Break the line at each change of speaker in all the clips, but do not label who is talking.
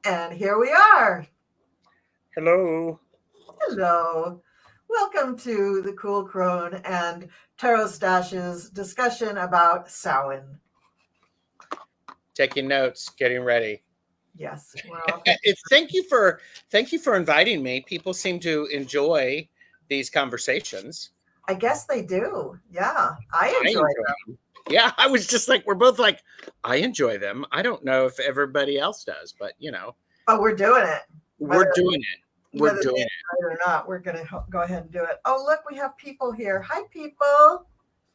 And here we are.
Hello.
Hello. Welcome to the Cool Crone and TarotStache's discussion about Samhain.
Taking notes, getting ready.
Yes. Well,
Thank you for inviting me. People seem to enjoy these conversations.
I guess they do. Yeah. I enjoy them.
Yeah, I was just like, we're both like, I enjoy them. I don't know if everybody else does, but
But we're doing it.
We're doing it. We're doing it.
Or not, we're going to go ahead and do it. Oh, look, we have people here. Hi, people.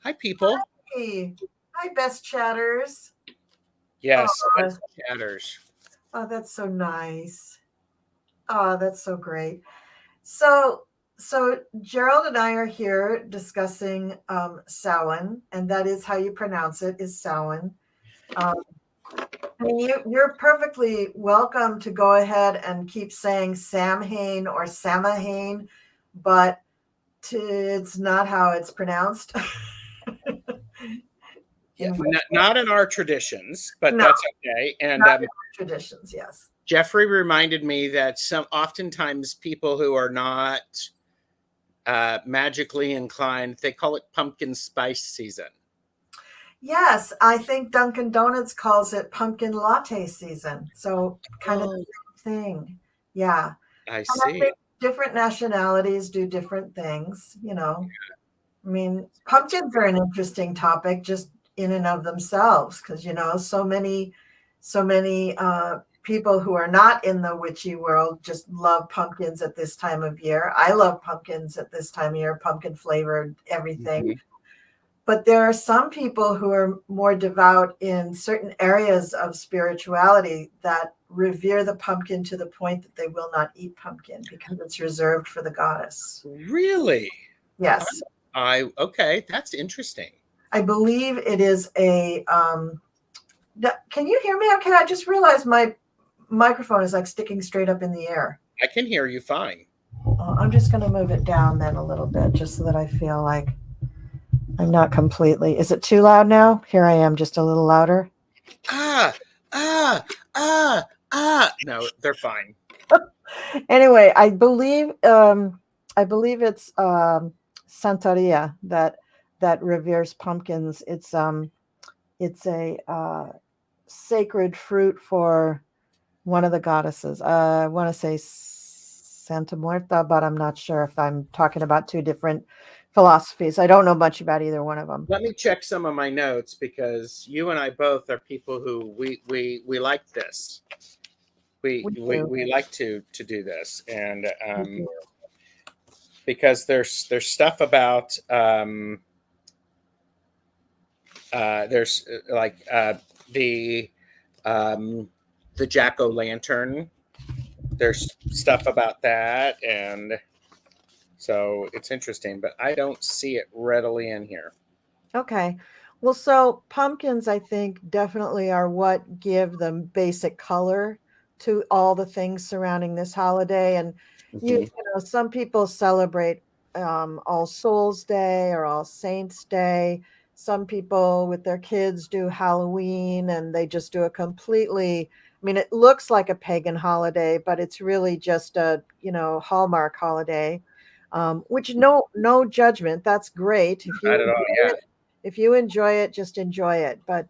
Hi, people.
Hi. Hi, best chatters.
Yes, best chatters.
Oh, that's so nice. Oh, that's so great. So Gerald and I are here discussing Samhain, and that is how you pronounce it, is Samhain. I mean, you're perfectly welcome to go ahead and keep saying Samhain or Samhain, but it's not how it's pronounced.
Yeah, not in our traditions, but
No,
that's okay. And
not in our traditions, yes.
Jeffrey reminded me that oftentimes people who are not magically inclined, they call it pumpkin spice season.
Yes, I think Dunkin' Donuts calls it pumpkin latte season. So kind of the same thing. Yeah.
I
see.
I think
different nationalities do different things, I mean, pumpkins are an interesting topic just in and of themselves because, so many people who are not in the witchy world just love pumpkins at this time of year. I love pumpkins at this time of year, pumpkin flavored everything. Mm-hmm. But there are some people who are more devout in certain areas of spirituality that revere the pumpkin to the point that they will not eat pumpkin because it's reserved for the goddess.
Really?
Yes.
Okay, that's interesting.
I believe it is a can you hear me okay? I just realized my microphone is like sticking straight up in the air.
I can hear you fine.
I'm just going to move it down then a little bit just so that I feel like I'm not completely. Is it too loud now? Here I am, just a little louder.
No, they're fine.
Anyway, I believe it's Santeria that reveres pumpkins. It's a sacred fruit for one of the goddesses. I want to say Santa Muerta, but I'm not sure if I'm talking about two different philosophies. I don't know much about either one of them.
Let me check some of my notes because you and I both are people who we like this. We like to do this, and because there's stuff about there's like the jack-o'-lantern. There's stuff about that, and so it's interesting, but I don't see it readily in here.
Okay. Well, so pumpkins, I think, definitely are what give the basic color to all the things surrounding this holiday. And, you know, some people celebrate All Souls Day or All Saints Day. Some people with their kids do Halloween, and they just do a completely, I mean, it looks like a pagan holiday, but it's really just a, Hallmark holiday, which no judgment. That's great. If you enjoy it, just enjoy it. But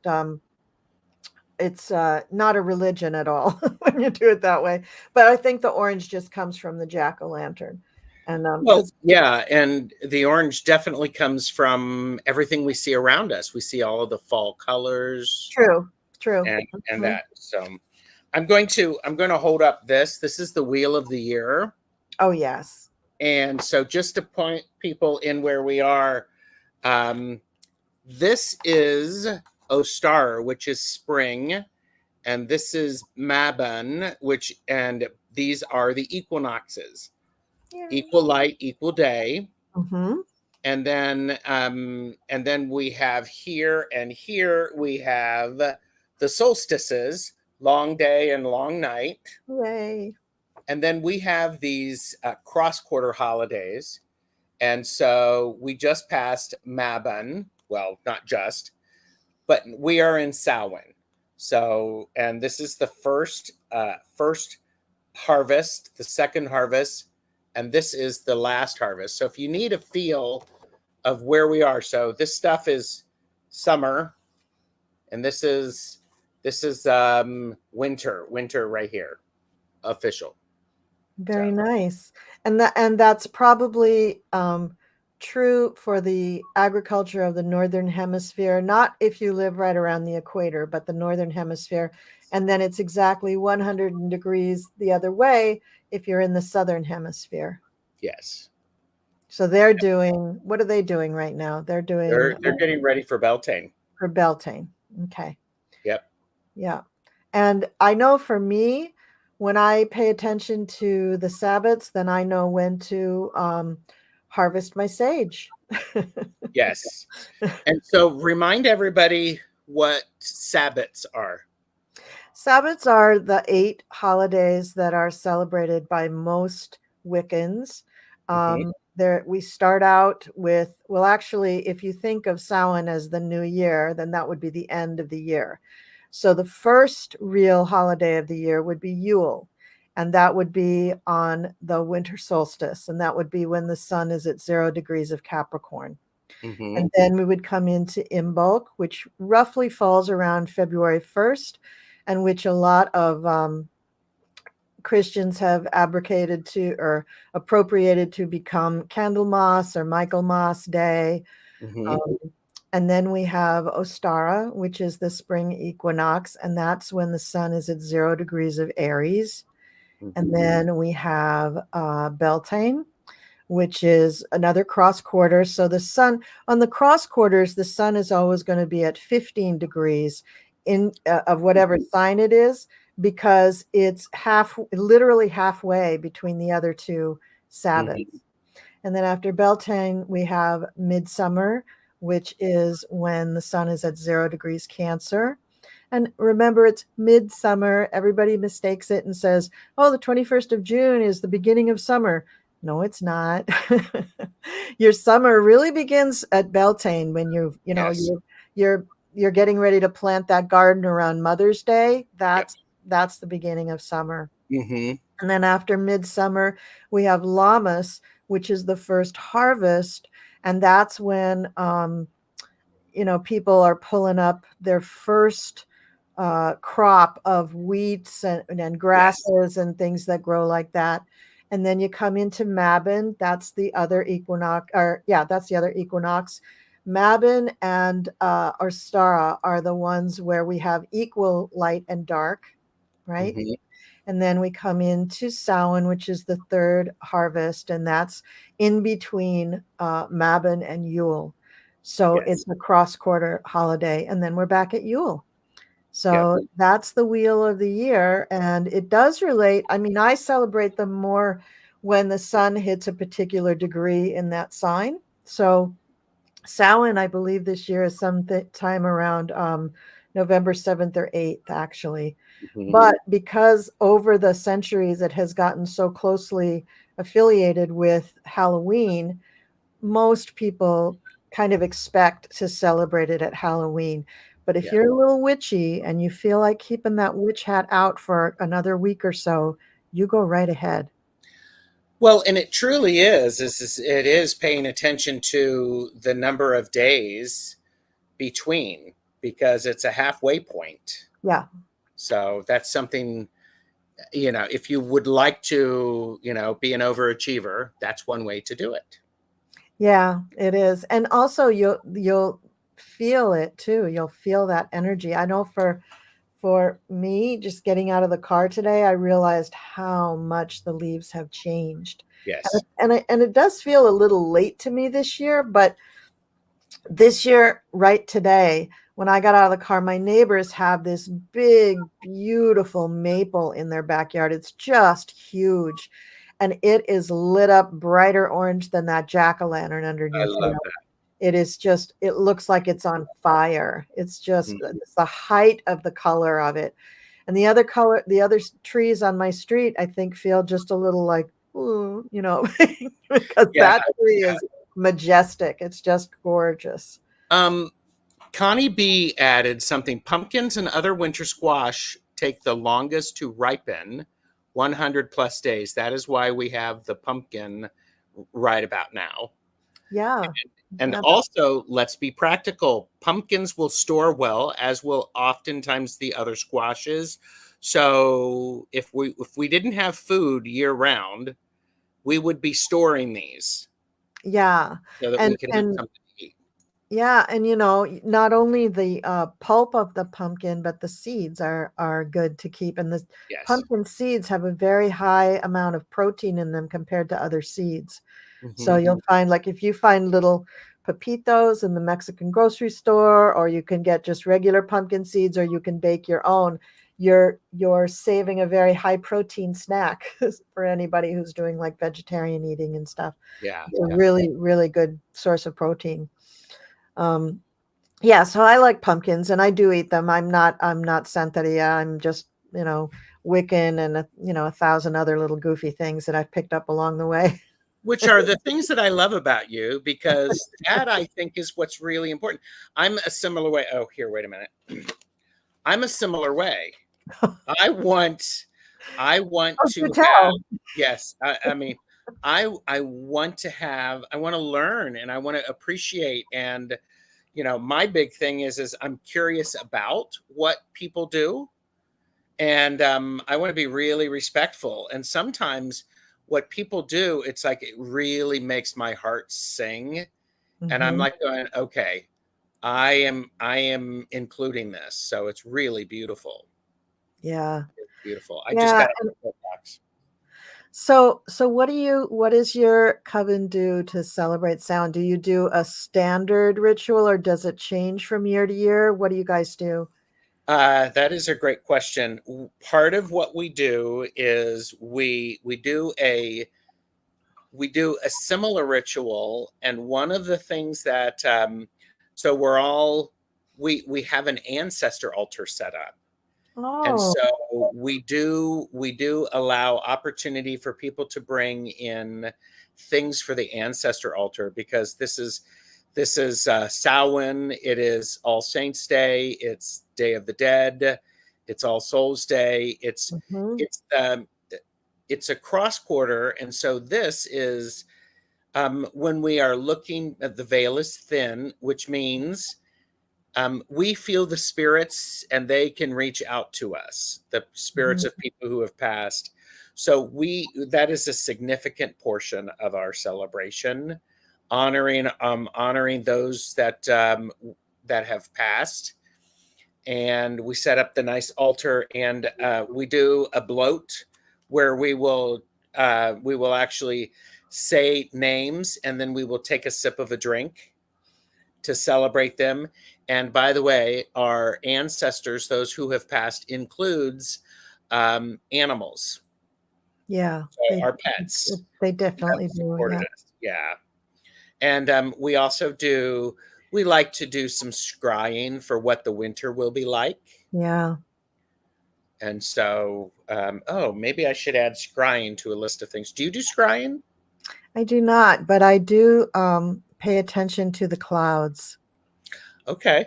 it's not a religion at all when you do it that way. But I think the orange just comes from the jack-o'-lantern. And
and the orange definitely comes from everything we see around us. We see all of the fall colors.
True.
And that. So I'm going to hold up this. This is the Wheel of the Year.
Oh, yes.
And so just to point people in where we are, this is Ostar, which is spring, and this is Mabon, and these are the equinoxes. Yeah. Equal light, equal day.
Mm-hmm.
And then we have here we have the solstices, long day and long night.
Yay.
And then we have these cross-quarter holidays. And so we just passed Mabon. Well, not just, but we are in Samhain. So, and this is the first harvest, the second harvest, and this is the last harvest. So if you need a feel of where we are, so this stuff is summer, and this is winter right here, official.
Very nice. And that's probably true for the agriculture of the Northern Hemisphere, not if you live right around the equator, but the Northern Hemisphere. And then it's exactly 100 degrees the other way if you're in the Southern Hemisphere.
Yes.
So they're doing, what are they doing right now? They're
getting ready for Beltane.
For Beltane. Okay.
Yep.
Yeah. And I know for me, when I pay attention to the Sabbats, then I know when to harvest my sage.
Yes. And so remind everybody what Sabbats are.
Sabbats are the 8 holidays that are celebrated by most Wiccans. We start out with, well, actually, if you think of Samhain as the new year, then that would be the end of the year. So the first real holiday of the year would be Yule, and that would be on the winter solstice, and that would be when the sun is at 0 degrees of Capricorn. And then we would come into Imbolc, which roughly falls around February 1st, and which a lot of Christians have abrogated to or appropriated to become Candlemas or Michaelmas Day. And then we have Ostara, which is the spring equinox, and that's when the sun is at 0 degrees of Aries. And then we have Beltane, which is another cross quarter. So the sun on the cross quarters, the sun is always going to be at 15 degrees of whatever sign it is, because it's literally halfway between the other two Sabbats. And then after Beltane, we have Midsummer, which is when the sun is at 0 degrees Cancer. And remember, it's midsummer. Everybody mistakes it and says, oh, the 21st of June is the beginning of summer. No, it's not. Your summer really begins at Beltane when you're getting ready to plant that garden around Mother's Day. That's the beginning of summer. And then after midsummer, we have Lammas, which is the first harvest. And that's when, people are pulling up their first crop of wheats and grasses and things that grow like that. And then you come into Mabon. That's the other equinox. That's the other equinox. Mabon and Ostara are the ones where we have equal light and dark, right? And then we come into Samhain, which is the third harvest, and that's in between Mabon and Yule. So it's a cross-quarter holiday, and then we're back at Yule. So that's the wheel of the year, and it does relate. I mean, I celebrate them more when the sun hits a particular degree in that sign. So Samhain, I believe this year is sometime around November 7th or 8th, actually. But because over the centuries it has gotten so closely affiliated with Halloween, most people kind of expect to celebrate it at Halloween. But if you're a little witchy and you feel like keeping that witch hat out for another week or so, you go right ahead.
Well, and it truly it is paying attention to the number of days between, because it's a halfway point.
Yeah.
So that's something, if you would like to, be an overachiever, that's one way to do it.
Yeah, it is. And also you'll feel it too. You'll feel that energy. I know for me, just getting out of the car today, I realized how much the leaves have changed.
Yes.
And it does feel a little late to me this year, but this year, right today, when I got out of the car, my neighbors have this big, beautiful maple in their backyard. It's just huge. And it is lit up brighter orange than that jack-o'-lantern underneath.
I love that.
It is just, it looks like it's on fire. It's just, it's the height of the color of it. And the other trees on my street, I think, feel just a little like, ooh, because that tree is majestic. It's just gorgeous.
Connie B added something. Pumpkins and other winter squash take the longest to ripen, 100 plus days. That is why we have the pumpkin right about now.
Yeah.
And also, let's be practical. Pumpkins will store well, as will oftentimes the other squashes. So if we didn't have food year round, we would be storing these.
Yeah.
So that we can have something to eat.
Yeah, and not only the pulp of the pumpkin, but the seeds are good to keep. And the pumpkin seeds have a very high amount of protein in them compared to other seeds. So you'll find, like, if you find little pepitos in the Mexican grocery store, or you can get just regular pumpkin seeds, or you can bake your own, you're saving a very high protein snack for anybody who's doing like vegetarian eating and stuff.
Yeah,
it's a really, really good source of protein. Yeah, so I like pumpkins and I do eat them. I'm not Santeria. I'm just, Wiccan and 1,000 other little goofy things that I've picked up along the way.
Which are the things that I love about you, because that, I think, is what's really important. I'm a similar way. Oh, here, wait a minute. I'm a similar way. I want to have, yes. I mean, I want to learn, and I want to appreciate. And, my big thing is I'm curious about what people do. And I want to be really respectful. And sometimes what people do, it's like it really makes my heart sing. And I'm like going, okay, I am including this. So it's really beautiful.
Yeah.
It's beautiful. I just got a box.
So what does your coven do to celebrate Samhain? Do you do a standard ritual, or does it change from year to year? What do you guys do?
That is a great question. Part of what we do is we do a similar ritual, and one of the things that so we have an ancestor altar set up. And so we do allow opportunity for people to bring in things for the ancestor altar, because this is Samhain. It is All Saints Day. It's Day of the Dead. It's All Souls Day. It's a cross quarter. And so this is when we are looking at the veil is thin, which means we feel the spirits and they can reach out to us, the spirits of people who have passed. So that is a significant portion of our celebration, honoring those that have passed. And we set up the nice altar, and we do a bloat where we will actually say names, and then we will take a sip of a drink to celebrate them. And by the way, our ancestors, those who have passed, includes animals.
Yeah.
So our pets.
They definitely do.
Yeah. And we also we like to do some scrying for what the winter will be like.
Yeah.
And so, maybe I should add scrying to a list of things. Do you do scrying?
I do not, but I do pay attention to the clouds.
Okay.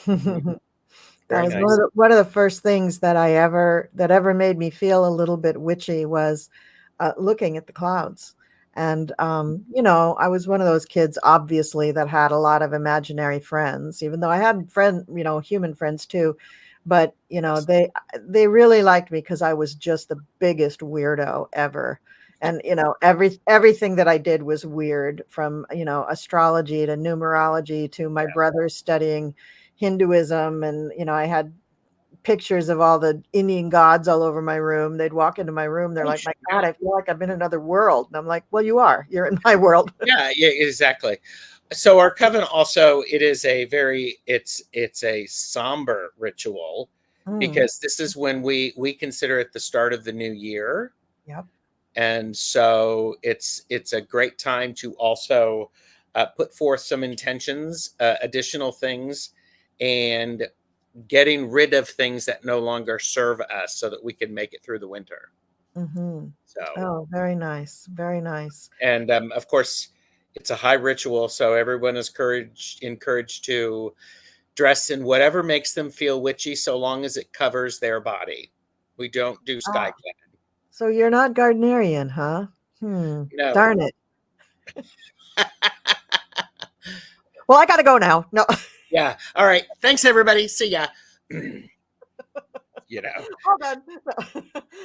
That was nice. One of the first things that ever made me feel a little bit witchy was looking at the clouds. And I was one of those kids, obviously, that had a lot of imaginary friends, even though I had human friends too. But they really liked me because I was just the biggest weirdo ever. And everything that I did was weird, from astrology to numerology to my brothers studying Hinduism. And I had pictures of all the Indian gods all over my room. They'd walk into my room, they're like, my God, I feel like I'm in another world. And I'm like, well, you're in my world.
Yeah, exactly. So our coven also, it's a somber ritual, because this is when we consider it the start of the new year.
Yep.
And so it's a great time to also put forth some intentions, additional things, and getting rid of things that no longer serve us, so that we can make it through the winter. So,
very nice. Very nice.
And of course, it's a high ritual, so everyone is encouraged to dress in whatever makes them feel witchy, so long as it covers their body. We don't do skyclad.
So you're not Gardnerian, huh? No. Darn it. Well, I gotta go now. No.
Yeah. All right. Thanks, everybody. See ya.
Hold on.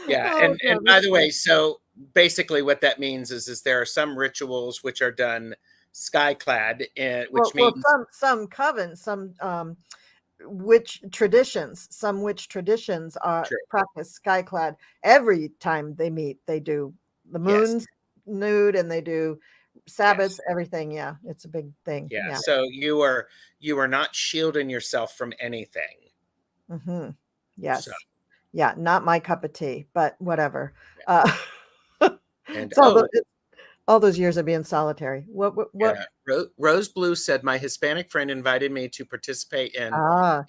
Yeah.
Oh,
And by the way, so basically what that means is there are some rituals which are done skyclad, which means
some covens, some witch traditions are practice skyclad. Every time they meet, they do the moon's nude, and they do Sabbats, everything. Yeah, it's a big thing.
Yeah. So you are not shielding yourself from anything.
Mm-hmm. Yes. So. Yeah, not my cup of tea, but whatever. And all those years of being solitary. What?
Yeah. Rose Blue said, my Hispanic friend invited me to participate in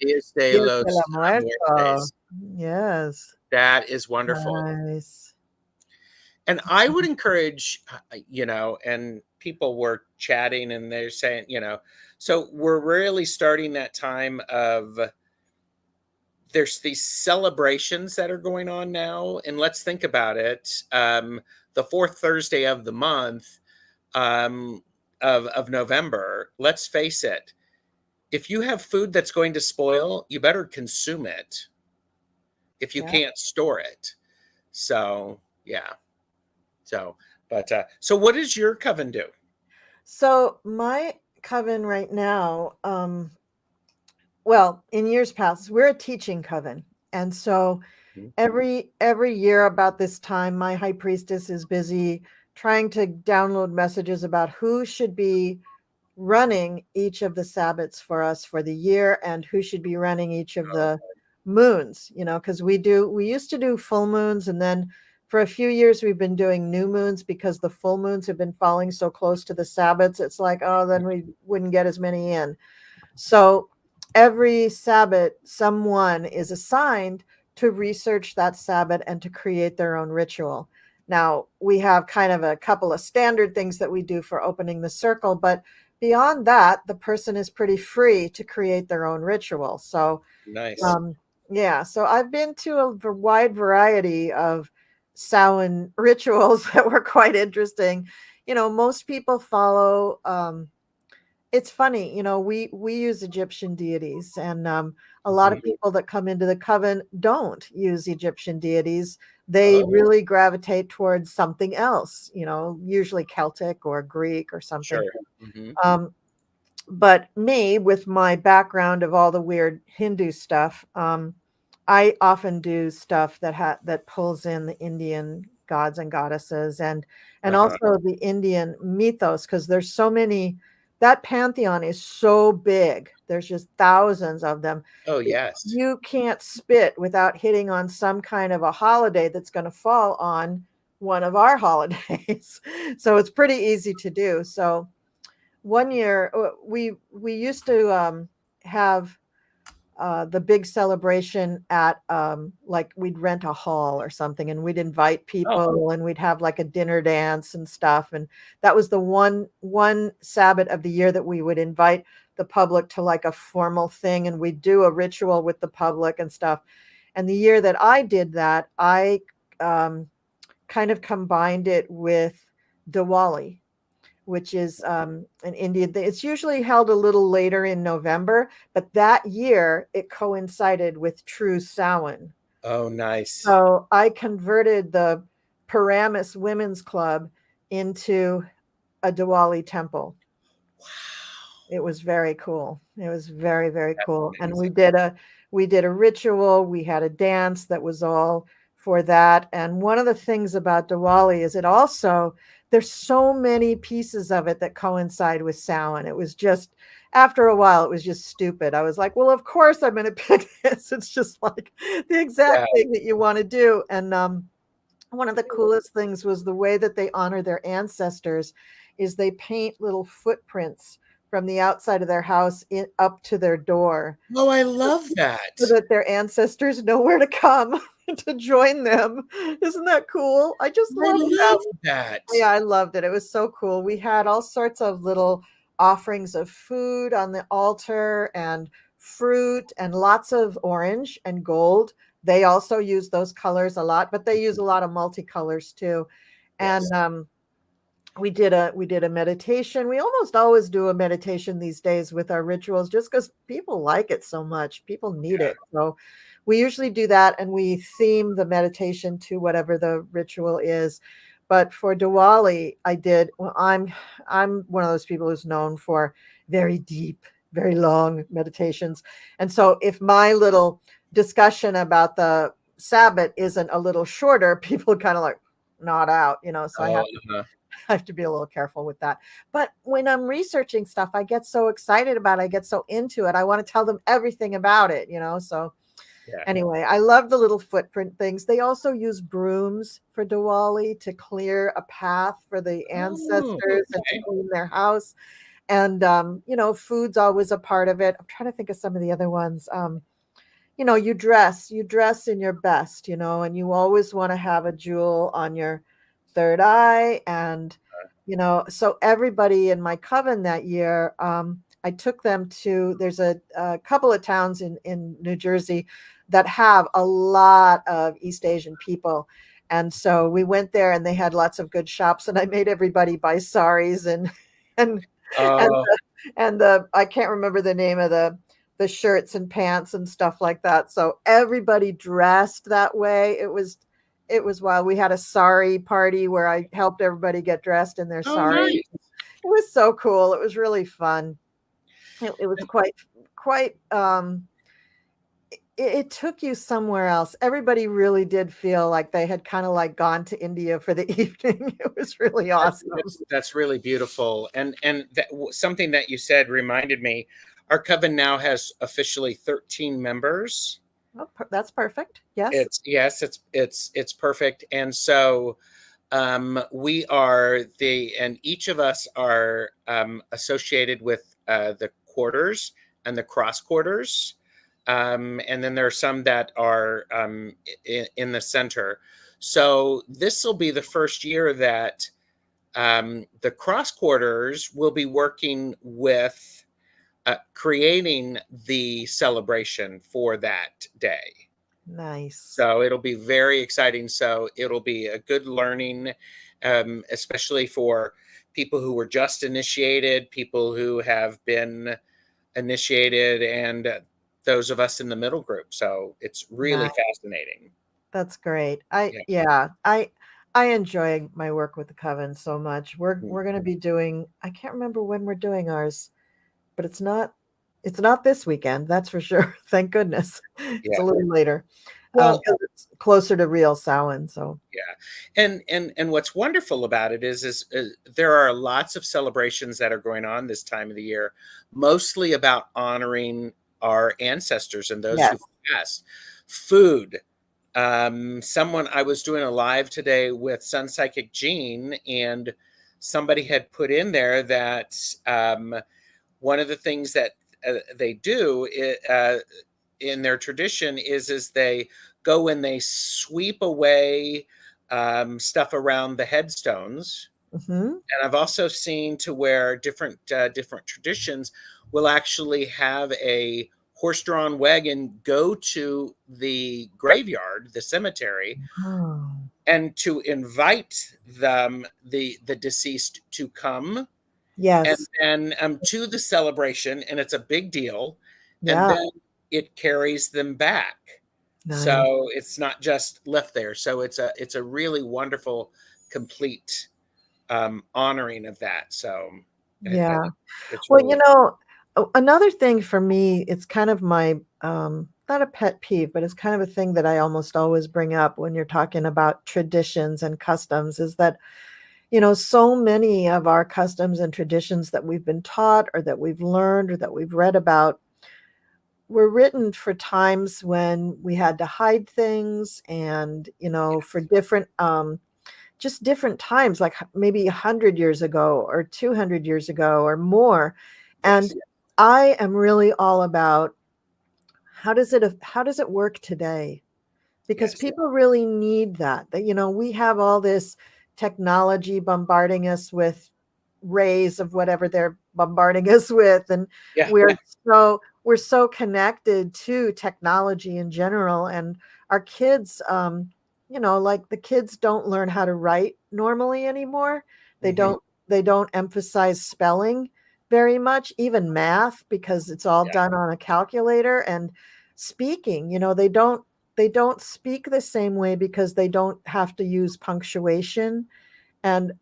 Dias de los Muertos.
Yes.
That is wonderful.
Nice.
And I would encourage, and people were chatting and they're saying, so we're really starting that time of, there's these celebrations that are going on now. And let's think about it. The fourth Thursday of the month of November, let's face it, if you have food that's going to spoil, you better consume it if you can't store it. So, yeah. So, so what does your coven do?
So my coven right now, well, in years past, we're a teaching coven. And so every year about this time, my high priestess is busy trying to download messages about who should be running each of the Sabbats for us for the year, and who should be running each of the moons, because we used to do full moons, and then for a few years we've been doing new moons because the full moons have been falling so close to the Sabbats. It's like, then we wouldn't get as many in. So every Sabbat, someone is assigned to research that Sabbat and to create their own ritual. Now, we have kind of a couple of standard things that we do for opening the circle, but beyond that, the person is pretty free to create their own ritual. So
nice.
So I've been to a wide variety of Samhain rituals that were quite interesting. Most people follow, it's funny, we use Egyptian deities, and a lot of people that come into the coven don't use Egyptian deities. They really gravitate towards something else, usually Celtic or Greek or something. Sure. But me, with my background of all the weird Hindu stuff, I often do stuff that pulls in the Indian gods and goddesses, and also the Indian mythos, because there's so many. That pantheon is so big. There's just thousands of them.
Oh, yes.
You can't spit without hitting on some kind of a holiday that's going to fall on one of our holidays. So it's pretty easy to do. So one year we used to have the big celebration at like we'd rent a hall or something, and we'd invite people, and we'd have like a dinner dance and stuff. And that was the one Sabbat of the year that we would invite the public to like a formal thing, and we'd do a ritual with the public and stuff. And the year that I did that, I kind of combined it with Diwali, which is an Indian thing. It's usually held a little later in November, but that year it coincided with True Samhain.
Oh, nice.
So I converted the Paramus Women's Club into a Diwali temple.
Wow.
It was very cool. It was very, very cool. And we did a ritual. We had a dance that was all for that. And one of the things about Diwali is there's so many pieces of it that coincide with Samhain. It was just, after a while, it was just stupid. I was like, well, of course I'm going to pick this. It's just like the exact thing that you want to do. And one of the coolest things was the way that they honor their ancestors is they paint little footprints from the outside of their house up to their door.
Oh, I love that.
So that their ancestors know where to come to join them. Isn't that cool? I just love
that.
Yeah, I loved it. It was so cool. We had all sorts of little offerings of food on the altar and fruit and lots of orange and gold. They also use those colors a lot, but they use a lot of multicolors too. And
Yes.
we did a meditation. We almost always do a meditation these days with our rituals just because people like it so much. People need it. So we usually do that, and we theme the meditation to whatever the ritual is. But for Diwali, I'm one of those people who's known for very deep, very long meditations. And so if my little discussion about the Sabbat isn't a little shorter, people kind of like nod out, so
Oh,
I have to be a little careful with that. But when I'm researching stuff, I get so excited about it. I get so into it. I want to tell them everything about it, So
yeah.
anyway, I love the little footprint things. They also use brooms for Diwali to clear a path for the ancestors and to
Okay.
clean their house. And, food's always a part of it. I'm trying to think of some of the other ones. You dress in your best, and you always want to have a jewel on your third eye. And, so everybody in my coven that year, I took them to, there's a couple of towns in New Jersey that have a lot of East Asian people. And so we went there and they had lots of good shops, and I made everybody buy saris and, and,
Oh,
I can't remember the name of the shirts and pants and stuff like that. So everybody dressed that way. It was wild. We had a sari party where I helped everybody get dressed in their
oh,
sari.
nice.
It was so cool. It was really fun. It was quite it took you somewhere else. Everybody really did feel like they had kind of like gone to India for the evening. It was really awesome.
That's really beautiful. And something that you said reminded me. Our coven now has officially 13 members.
Oh, that's perfect. Yes.
It's perfect. And so we are and each of us are associated with the quarters and the cross quarters. And then there are some that are in the center. So this will be the first year that the cross quarters will be working with creating the celebration for that day.
Nice.
So it'll be very exciting. So it'll be a good learning, especially for people who were just initiated, people who have been initiated, and those of us in the middle group. So it's really fascinating.
That's great. I enjoy my work with the coven so much. We're going to be doing, I can't remember when we're doing ours, but it's not this weekend, that's for sure. Thank goodness. It's a little later.
Well,
because it's closer to real Samhain. So
yeah, and what's wonderful about it is there are lots of celebrations that are going on this time of the year, mostly about honoring our ancestors and those who passed. Food. I was doing a live today with Sun Psychic Jean, and somebody had put in there that one of the things that they do in their tradition is they go and they sweep away stuff around the headstones. And I've also seen to where different traditions will actually have a horse-drawn wagon go to the graveyard, the cemetery, and to invite the deceased to come.
Yes.
And to the celebration, and it's a big deal. And then it carries them back. Nice. So it's not just left there. So it's a really wonderful, complete honoring of that. So
yeah.
It's
Well,
really
another thing for me, it's kind of my not a pet peeve, but it's kind of a thing that I almost always bring up when you're talking about traditions and customs, is that so many of our customs and traditions that we've been taught or that we've learned or that we've read about were written for times when we had to hide things, and for different just different times, like maybe 100 years ago or 200 years ago or more. And I am really all about how does it work today? Because people really need that we have all this technology bombarding us with rays of whatever they're bombarding us with, and we're so we're so connected to technology in general, and our kids, like the kids don't learn how to write normally anymore. They
Mhm.
don't emphasize spelling very much, even math, because it's all
Yeah.
done on a calculator. And speaking, they don't speak the same way because they don't have to use punctuation. And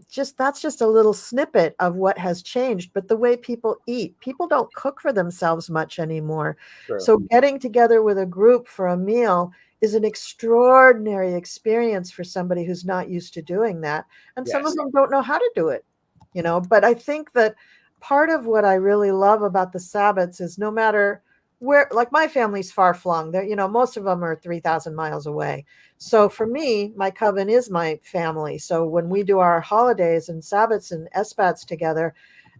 just that's just a little snippet of what has changed. But the way people eat, people don't cook for themselves much anymore.
True.
So getting together with a group for a meal is an extraordinary experience for somebody who's not used to doing that. And some of
Yes.
them don't know how to do it, But I think that part of what I really love about the Sabbats is no matter where, like my family's far flung, most of them are 3,000 miles away. So for me, my coven is my family. So when we do our holidays and Sabbats and Esbats together,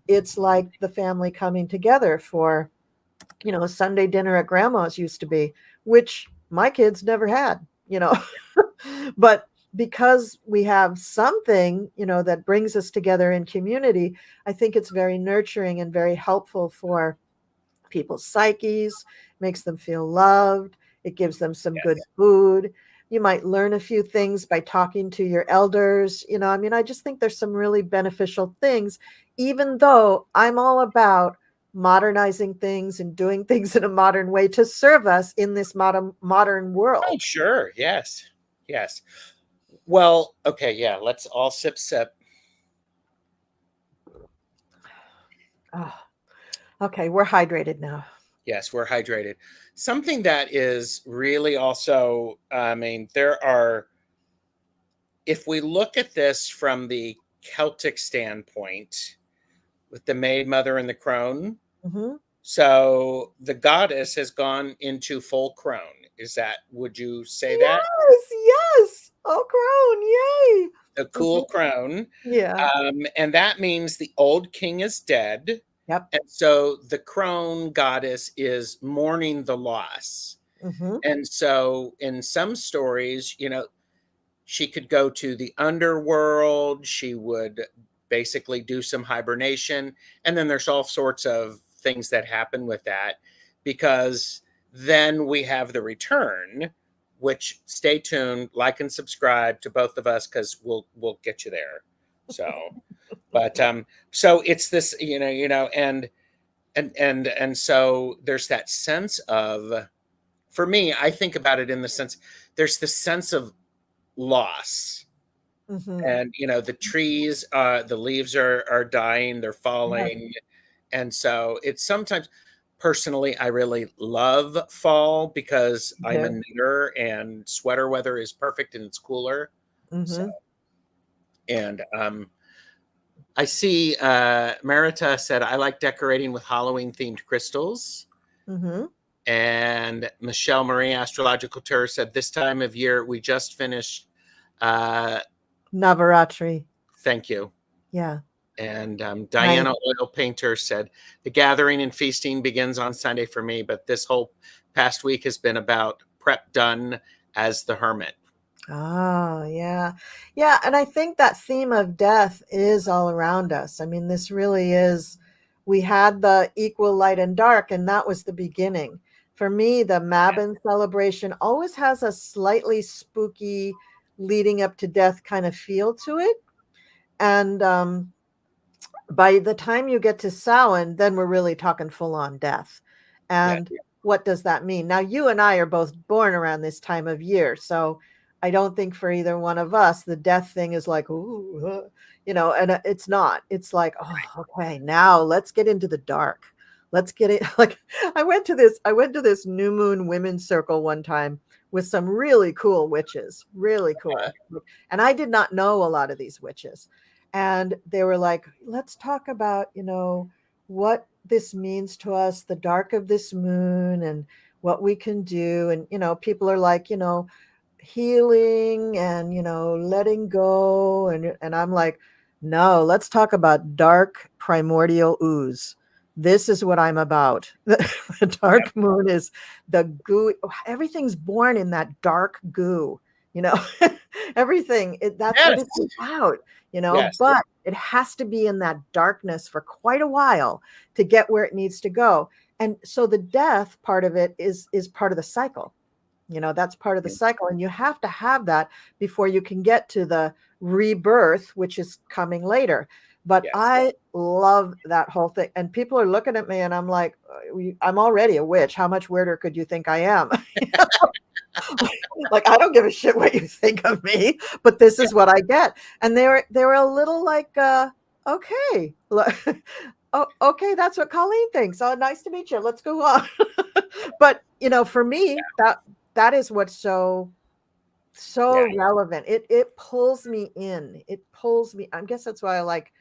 it's like the family coming together for, Sunday dinner at grandma's used to be, which my kids never had. But because we have something, that brings us together in community, I think it's very nurturing and very helpful for people's psyches, makes them feel loved. It gives them some good
Yes.
food. You might learn a few things by talking to your elders. I just think there's some really beneficial things, even though I'm all about modernizing things and doing things in a modern way to serve us in this modern
Oh,
world.
sure. Yes. Yes. Well, okay. Yeah. Let's all sip.
Oh, okay, we're hydrated now.
Yes, we're hydrated. Something that is really also, I mean, if we look at this from the Celtic standpoint with the maid, mother, and the crone,
Mm-hmm.
so the goddess has gone into full crone. Would you say that?
Yes, yes. Oh, Crone, yay.
The
Mhm.
cool crone.
Yeah.
And that means the old king is dead.
Yep.
And so the crone goddess is mourning the loss.
Mm-hmm.
And so in some stories, she could go to the underworld, she would basically do some hibernation, and then there's all sorts of things that happen with that, because then we have the return, which, stay tuned, like and subscribe to both of us, because we'll get you there. So but so it's this, and so there's that sense of, for me, I think about it in the sense, there's this sense of loss.
Mm-hmm.
And the trees, the leaves are dying, they're
Yeah.
falling. And so it's sometimes, personally, I really love fall because I'm a
Yeah.
knitter and sweater weather is perfect and it's cooler. So,
Mm-hmm.
and I see Marita said, I like decorating with Halloween themed crystals.
Mm-hmm.
And Michelle Marie, Astrological Tour, said, this time of year, we just finished. Uh,
Navaratri.
Thank you.
Yeah.
And
Nice.
Diana Oil Painter said, the gathering and feasting begins on Sunday for me, but this whole past week has been about prep done as the hermit.
Oh, yeah. Yeah. And I think that theme of death is all around us. I mean, this really is, we had the equal light and dark, and that was the beginning. For me, the Mabon celebration always has a slightly spooky, leading up to death kind of feel to it. And by the time you get to Samhain, then we're really talking full on death.
Yeah.
And what does that mean? Now, you and I are both born around this time of year. So I don't think for either one of us, the death thing is like, ooh, and it's not. It's like, oh, okay, now let's get into the dark. Let's get it. Like I went to this new moon women's circle one time with some really cool witches, really cool. And I did not know a lot of these witches. And they were like, let's talk about, what this means to us, the dark of this moon, and what we can do. And, people are like, healing and, letting go. And I'm like, no, let's talk about dark primordial ooze. This is what I'm about. The dark moon is the goo. Everything's born in that dark goo, you know, everything. That's what
Yes.
it's about,
Yes.
but it has to be in that darkness for quite a while to get where it needs to go. And so the death part of it is part of the cycle. That's part of the cycle. And you have to have that before you can get to the rebirth, which is coming later. But I love that whole thing. And people are looking at me and I'm like, I'm already a witch. How much weirder could you think I am? Like, I don't give a shit what you think of me, but this is what I get. And they were a little like, okay. Oh, okay, that's what Colleen thinks. Oh, nice to meet you. Let's go on. But for me, that is what's so relevant. It pulls me in. It pulls me. I guess that's why I like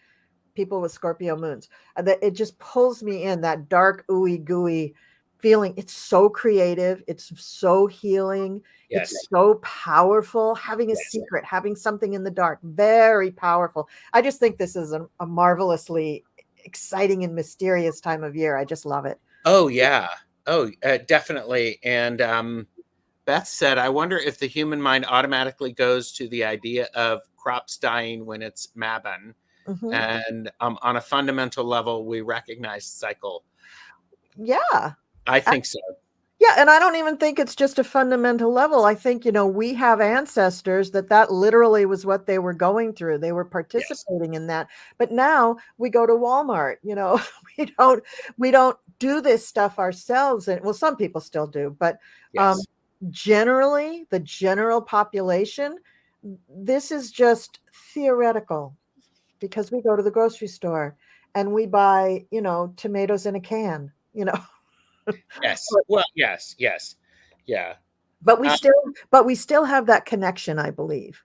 people with Scorpio moons. That it just pulls me in, that dark, ooey gooey feeling. It's so creative. It's so healing.
Yes.
It's so powerful. Having a secret, having something in the dark, very powerful. I just think this is a marvelously exciting and mysterious time of year. I just love it.
Oh, yeah. Oh, definitely. And Beth said, I wonder if the human mind automatically goes to the idea of crops dying when it's Mabon.
Mm-hmm.
And on a fundamental level, we recognize the cycle.
Yeah.
I think so.
Yeah, and I don't even think it's just a fundamental level. I think, we have ancestors that literally was what they were going through. They were participating in that. But now we go to Walmart, we don't do this stuff ourselves. And well, some people still do, but generally, the general population, this is just theoretical because we go to the grocery store and we buy, tomatoes in a can,
Yes. Well, yes. Yeah.
But we still have that connection, I believe.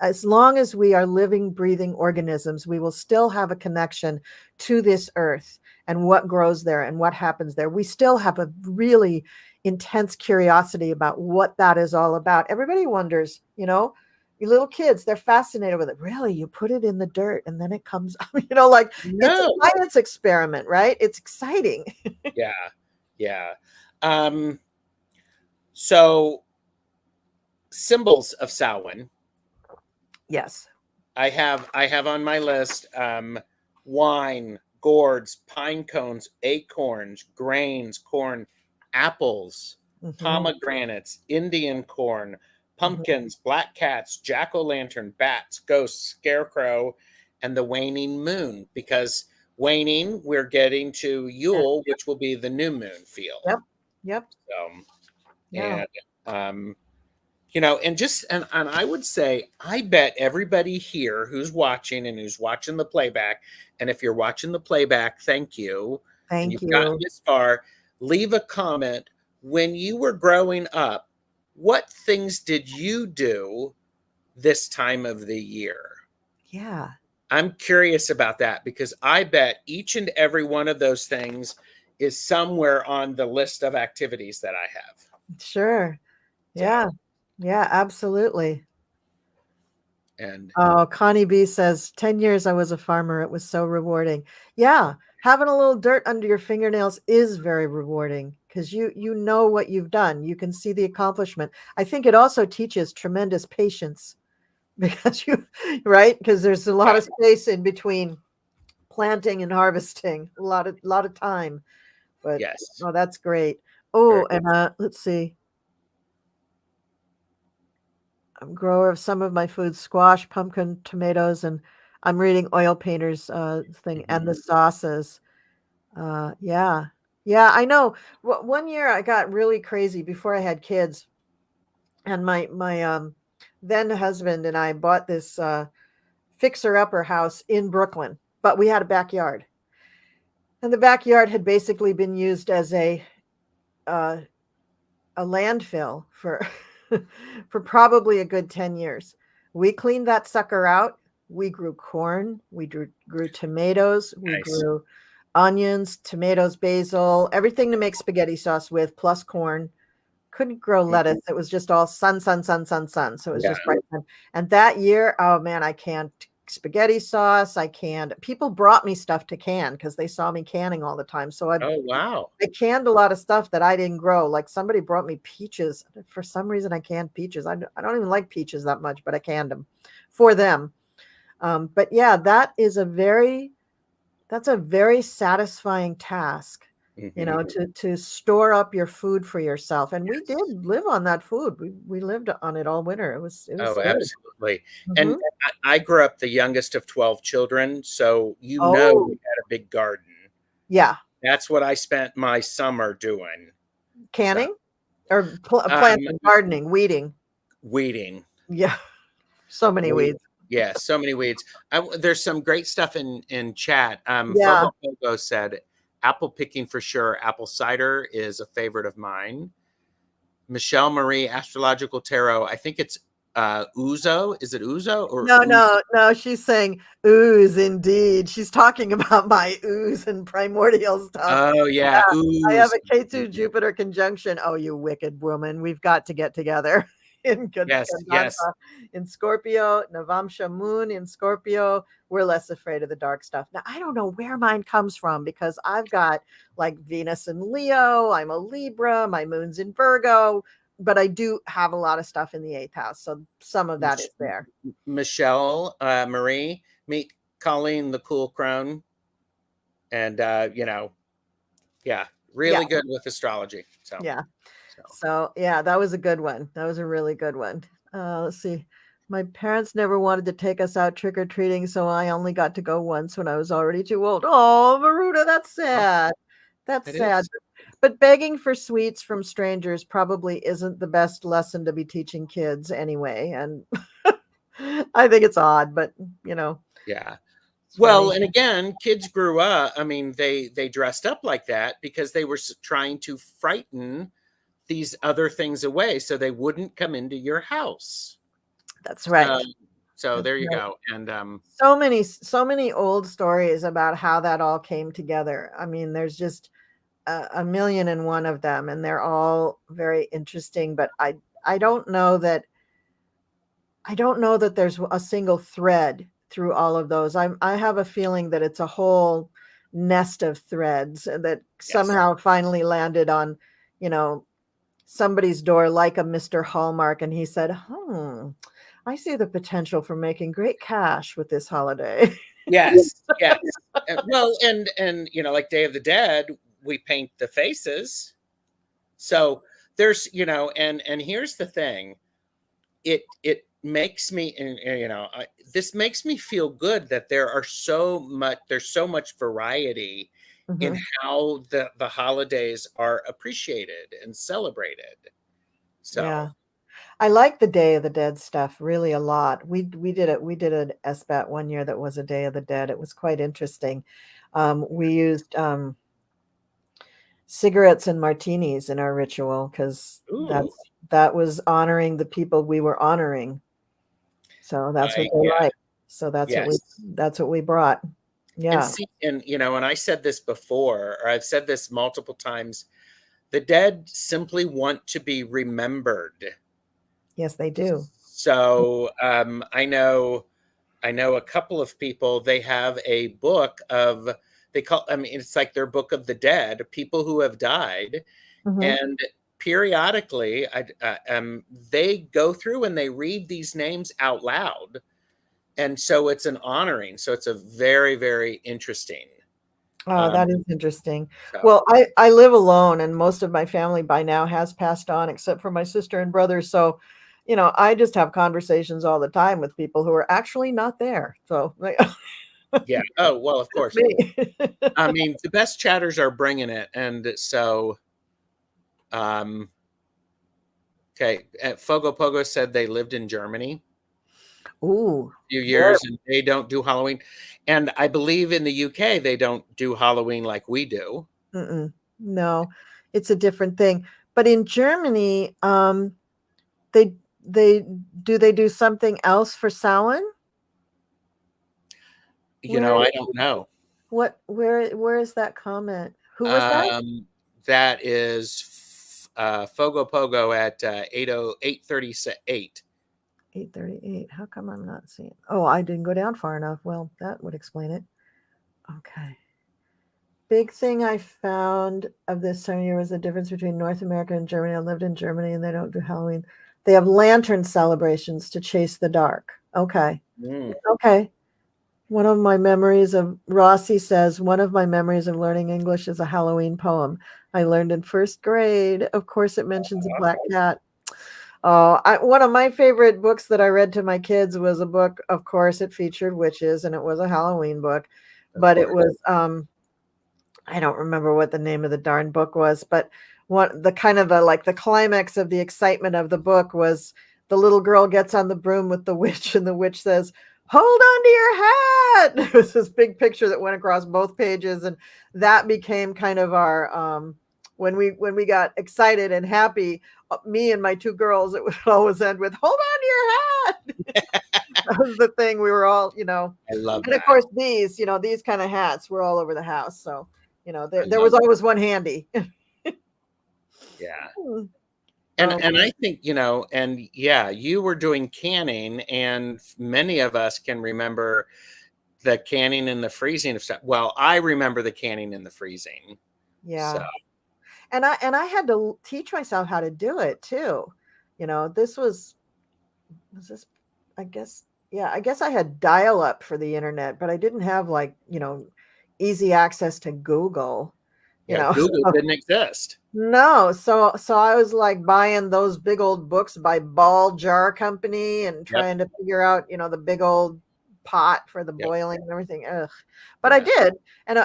As long as we are living, breathing organisms, we will still have a connection to this earth and what grows there and what happens there. We still have a really intense curiosity about what that is all about. Everybody wonders, you little kids, they're fascinated with it. Really? You put it in the dirt and then it comes, it's a science experiment, right? It's exciting.
Yeah. So symbols of Samhain.
Yes.
I have on my list wine, gourds, pine cones, acorns, grains, corn, apples, pomegranates, Indian corn, pumpkins, black cats, jack-o'-lantern, bats, ghosts, scarecrow, and the waning moon. Because waning, we're getting to Yule, which will be the new moon feel.
Yep.
And and I would say, I bet everybody here who's watching and who's watching the playback, and if you're watching the playback, thank you.
Thank you.
Gotten this far, leave a comment. When you were growing up, what things did you do this time of the year?
Yeah.
I'm curious about that because I bet each and every one of those things is somewhere on the list of activities that I have.
Sure. Yeah. Yeah, absolutely.
And
Connie B says, 10 years I was a farmer. It was so rewarding. Yeah. Having a little dirt under your fingernails is very rewarding because you know what you've done. You can see the accomplishment. I think it also teaches tremendous patience because right? Because there's a lot of space in between planting and harvesting, a lot of time. But that's great. Oh, and let's see. I'm a grower of some of my foods, squash, pumpkin, tomatoes, and I'm reading Oil Painter's thing and the sauces. Yeah, I know. One year I got really crazy before I had kids, and my then husband and I bought this fixer-upper house in Brooklyn, but we had a backyard, and the backyard had basically been used as a landfill for for probably a good 10 years. We cleaned that sucker out. We grew corn. We grew tomatoes. We grew onions, tomatoes, basil, everything to make spaghetti sauce with, plus corn. Couldn't grow lettuce. It was just all sun. So it was just bright sun. And that year, oh man, I canned spaghetti sauce. People brought me stuff to can because they saw me canning all the time. So I canned a lot of stuff that I didn't grow. Like somebody brought me peaches. For some reason, I canned peaches. I don't even like peaches that much, but I canned them for them. But yeah, that's a very satisfying task you know, to store up your food for yourself. And we did live on that food. We lived on it all winter. It was
Oh,
good.
absolutely.
Mm-hmm.
And I grew up the youngest of 12 children, so we had a big garden.
Yeah.
That's what I spent my summer doing.
Canning or planting, gardening, weeding.
Weeding.
Yeah. So many weeds.
Yeah, so many weeds. There's some great stuff in chat.
Yeah.
Fogo said, apple picking for sure. Apple cider is a favorite of mine. Michelle Marie, Astrological Tarot. I think it's Ouzo. Is it Ouzo or
no? She's saying ooze. Indeed, she's talking about my ooze and primordial stuff.
Oh yeah, ooze.
I have a K2 Jupiter conjunction. Oh, you wicked woman! We've got to get together. In
yes.
In Scorpio, Navamsha moon in Scorpio. We're less afraid of the dark stuff. Now, I don't know where mine comes from because I've got like Venus in Leo. I'm a Libra. My moon's in Virgo. But I do have a lot of stuff in the 8th house. So some of that is there.
Michelle Marie, meet Colleen, the Cool Crone. And, really good with astrology. So,
yeah, that was a good one. That was a really good one. Let's see. My parents never wanted to take us out trick-or-treating, so I only got to go once when I was already too old. Oh, Maruta, that's sad. That's sad. But begging for sweets from strangers probably isn't the best lesson to be teaching kids anyway. And I think it's odd, but
yeah. Well, and again, kids grew up. I mean, they dressed up like that because they were trying to frighten these other things away so they wouldn't come into your house.
That's right.
So there you go. And
so many old stories about how that all came together. I mean, there's just a million and one of them, and they're all very interesting. But I don't know that there's a single thread through all of those. I have a feeling that it's a whole nest of threads that somehow finally landed on, somebody's door like a Mr. Hallmark, and he said, I see the potential for making great cash with this holiday.
Yes. Well, and like Day of the Dead, we paint the faces. So there's, and here's the thing. It makes me, this makes me feel good that there's so much variety in how the holidays are appreciated and celebrated. So
yeah, I like the Day of the Dead stuff really a lot. We did an SBAT one year that was a Day of the Dead. It was quite interesting. We used cigarettes and martinis in our ritual because that was honoring the people we were honoring. So that's what they like. So that's what we brought. Yeah.
And I said this before, or I've said this multiple times, the dead simply want to be remembered.
Yes, they do.
So I know a couple of people, they have a book of, it's like their book of the dead, people who have died. And periodically they go through and they read these names out loud. And so it's an honoring. So it's a very, very interesting.
Oh, that is interesting. So. Well, I live alone and most of my family by now has passed on except for my sister and brother. So, I just have conversations all the time with people who are actually not there. So
yeah. Oh, well, of course. I mean, the best chatters are bringing it. And so, okay. Fogo Pogo said they lived in Germany.
Ooh,
a few years, and they don't do Halloween. And I believe in the UK, they don't do Halloween like we do.
No, it's a different thing. But in Germany, they do something else for Samhain?
I don't know.
Where is that comment? Who was that?
That is Fogo Pogo at 8:38.
8:38. How come I'm not seeing? Oh, I didn't go down far enough. Well, that would explain it. Okay. Big thing I found of this time of year was the difference between North America and Germany. I lived in Germany and they don't do Halloween. They have lantern celebrations to chase the dark. Okay. Okay. One of my memories of Rossi says, one of my memories of learning English is a Halloween poem I learned in first grade. Of course, it mentions a black cat. Oh, one of my favorite books that I read to my kids was a book. Of course, it featured witches, and it was a Halloween book, but it was I don't remember what the name of the darn book was, but the kind of the climax of the excitement of the book was the little girl gets on the broom with the witch, and the witch says, "Hold on to your hat." It was this big picture that went across both pages, and that became kind of our when we got excited and happy, me and my two girls, it would always end with, "Hold on to your hat." That was the thing. We were all,
I love
and
that.
of course these kind of hats were all over the house. So, there was always one handy.
Yeah.
Hmm.
And I think, and yeah, you were doing canning, and many of us can remember the canning and the freezing of stuff. Well, I remember the canning and the freezing.
Yeah.
So
And I had to teach myself how to do it too. This was this, I guess, yeah, I guess I had dial up for the internet, but I didn't have easy access to Google,
yeah, Google
so
didn't exist.
no. So I was like buying those big old books by Ball Jar Company and
Yep.
trying to figure out, the big old pot for the
Yep.
boiling and everything. Ugh. But I did. And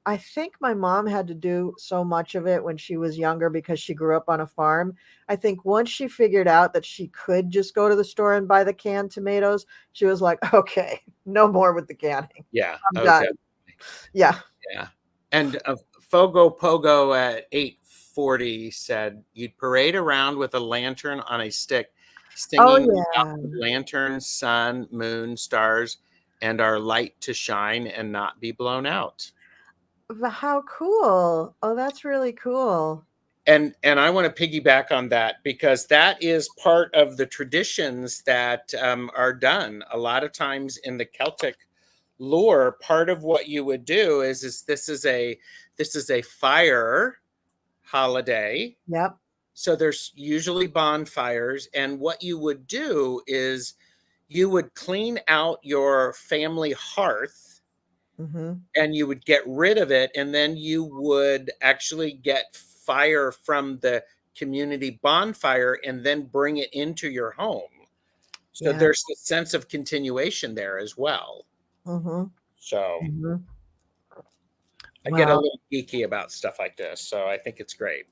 I think my mom had to do so much of it when she was younger because she grew up on a farm. I think once she figured out that she could just go to the store and buy the canned tomatoes, she was like, okay, no more with the canning.
Yeah.
I'm done.
Definitely.
Yeah.
Yeah. And Fogo Pogo at 8:40 said you'd parade around with a lantern on a stick,
Oh,
singing
yeah.
lantern, sun, moon, stars, and our light to shine and not be blown out.
How cool. Oh, that's really cool.
And I want to piggyback on that because that is part of the traditions that are done a lot of times in the Celtic lore. Part of what you would do is this is a fire holiday.
Yep.
So there's usually bonfires, and what you would do is you would clean out your family hearth, and you would get rid of it, and then you would actually get fire from the community bonfire and then bring it into your home. So there's a sense of continuation there as well. So I get a little geeky about stuff like this, so I think it's great.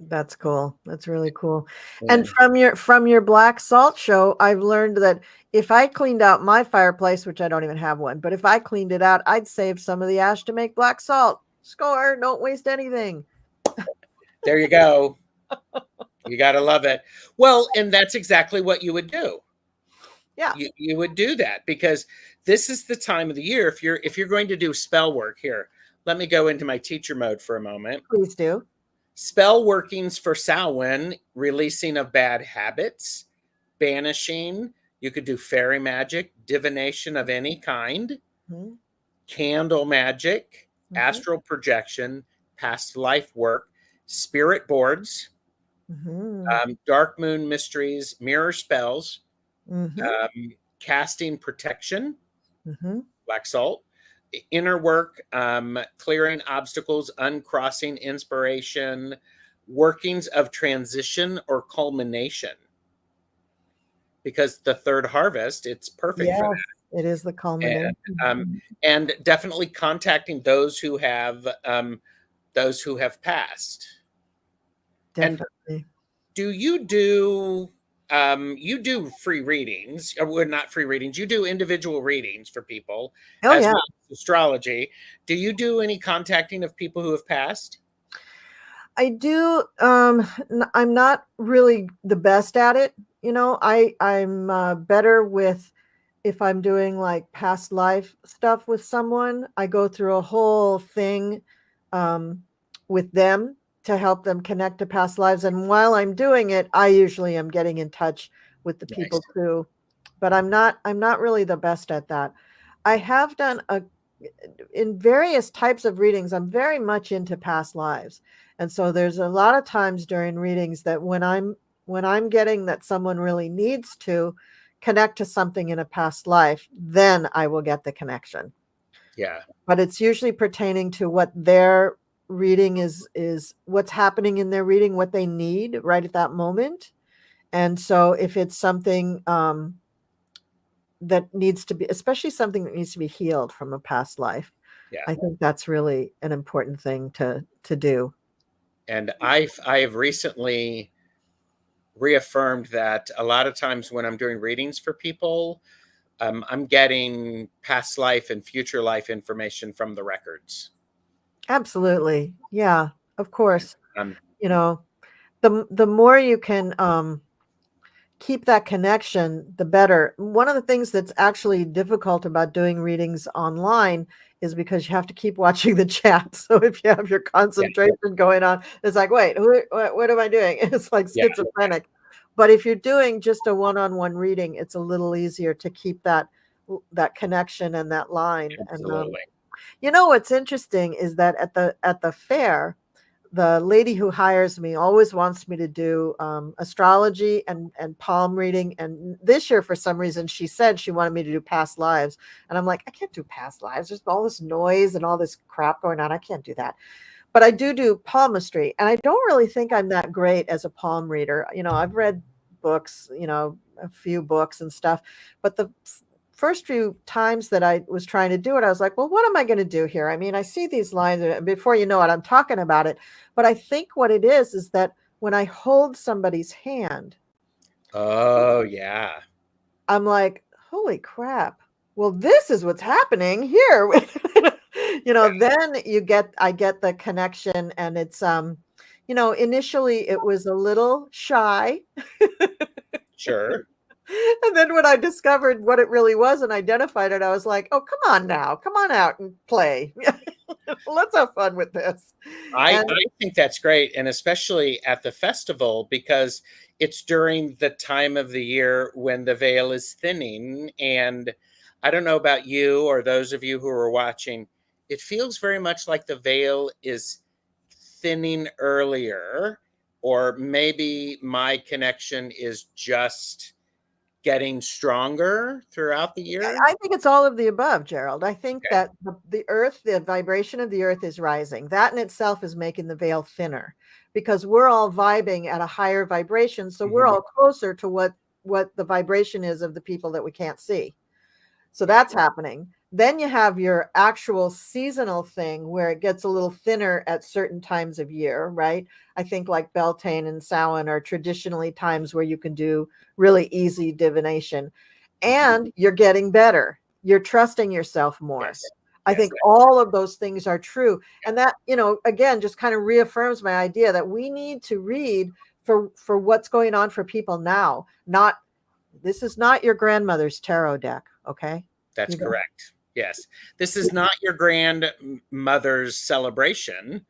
That's cool. That's really cool. Yeah. And from your black salt show, I've learned that if I cleaned out my fireplace, which I don't even have one, but if I cleaned it out, I'd save some of the ash to make black salt. Score, don't waste anything.
There you go. You got to love it. Well, and that's exactly what you would do.
Yeah.
You would do that because this is the time of the year. If you're going to do spell work here, let me go into my teacher mode for a moment.
Please do.
Spell workings for Samhain, releasing of bad habits, banishing. You could do fairy magic, divination of any kind, candle magic, astral projection, past life work, spirit boards, dark moon mysteries, mirror spells, casting protection, black salt, inner work, clearing obstacles, uncrossing inspiration, workings of transition or culmination. Because the third harvest, it's perfect for that.
It is the culmination.
And definitely contacting those who have passed.
Definitely.
And do you do free readings, or not free readings, you do individual readings for people as well as astrology. Do you do any contacting of people who have passed?
I do. I'm not really the best at it. I'm better with if I'm doing like past life stuff with someone. I go through a whole thing with them to help them connect to past lives. And while I'm doing it, I usually am getting in touch with the people too. But I'm not really the best at that. I have done in various types of readings, I'm very much into past lives. And so there's a lot of times during readings that when I'm getting that someone really needs to connect to something in a past life, then I will get the connection.
Yeah.
But it's usually pertaining to what their reading is what's happening in their reading, what they need right at that moment. And so if it's something that needs to be, especially something that needs to be healed from a past life,
Yeah.
I think that's really an important thing to do.
And I have recently reaffirmed that a lot of times when I'm doing readings for people, I'm getting past life and future life information from the records.
Absolutely. Yeah, of course.
Um,
You know, the more you can keep that connection, the better. One of the things that's actually difficult about doing readings online is because you have to keep watching the chat. So if you have your concentration going on, it's like, wait, what am I doing? It's like schizophrenic. But if you're doing just a one-on-one reading, it's a little easier to keep that connection and that line.
Absolutely.
And what's interesting is that at the fair, the lady who hires me always wants me to do astrology and palm reading. And this year, for some reason, she said she wanted me to do past lives. And I'm like, I can't do past lives. There's all this noise and all this crap going on. I can't do that. But I do palmistry. And I don't really think I'm that great as a palm reader. I've read books, a few books and stuff. But the first few times that I was trying to do it, I was like, well, what am I going to do here? I mean, I see these lines, and before you know it, I'm talking about it. But I think what it is that when I hold somebody's hand,
oh yeah,
I'm like, holy crap. Well, this is what's happening here. Then I get the connection, and it's initially it was a little shy.
sure.
And then when I discovered what it really was and identified it, I was like, oh, come on now. Come on out and play. Let's have fun with this.
I think that's great. And especially at the festival, because it's during the time of the year when the veil is thinning. And I don't know about you or those of you who are watching, it feels very much like the veil is thinning earlier, or maybe my connection is just getting stronger throughout the year.
I think it's all of the above, Gerald. I think that the earth, the vibration of the earth is rising. That in itself is making the veil thinner because we're all vibing at a higher vibration. So we're all closer to what the vibration is of the people that we can't see. So that's happening. Then you have your actual seasonal thing where it gets a little thinner at certain times of year, right? I think like Beltane and Samhain are traditionally times where you can do really easy divination. And you're getting better. You're trusting yourself more.
Yes.
I think all of those things are true. And that, again, just kind of reaffirms my idea that we need to read for what's going on for people now. This is not your grandmother's tarot deck, okay?
That's correct. Yes. This is not your grandmother's celebration.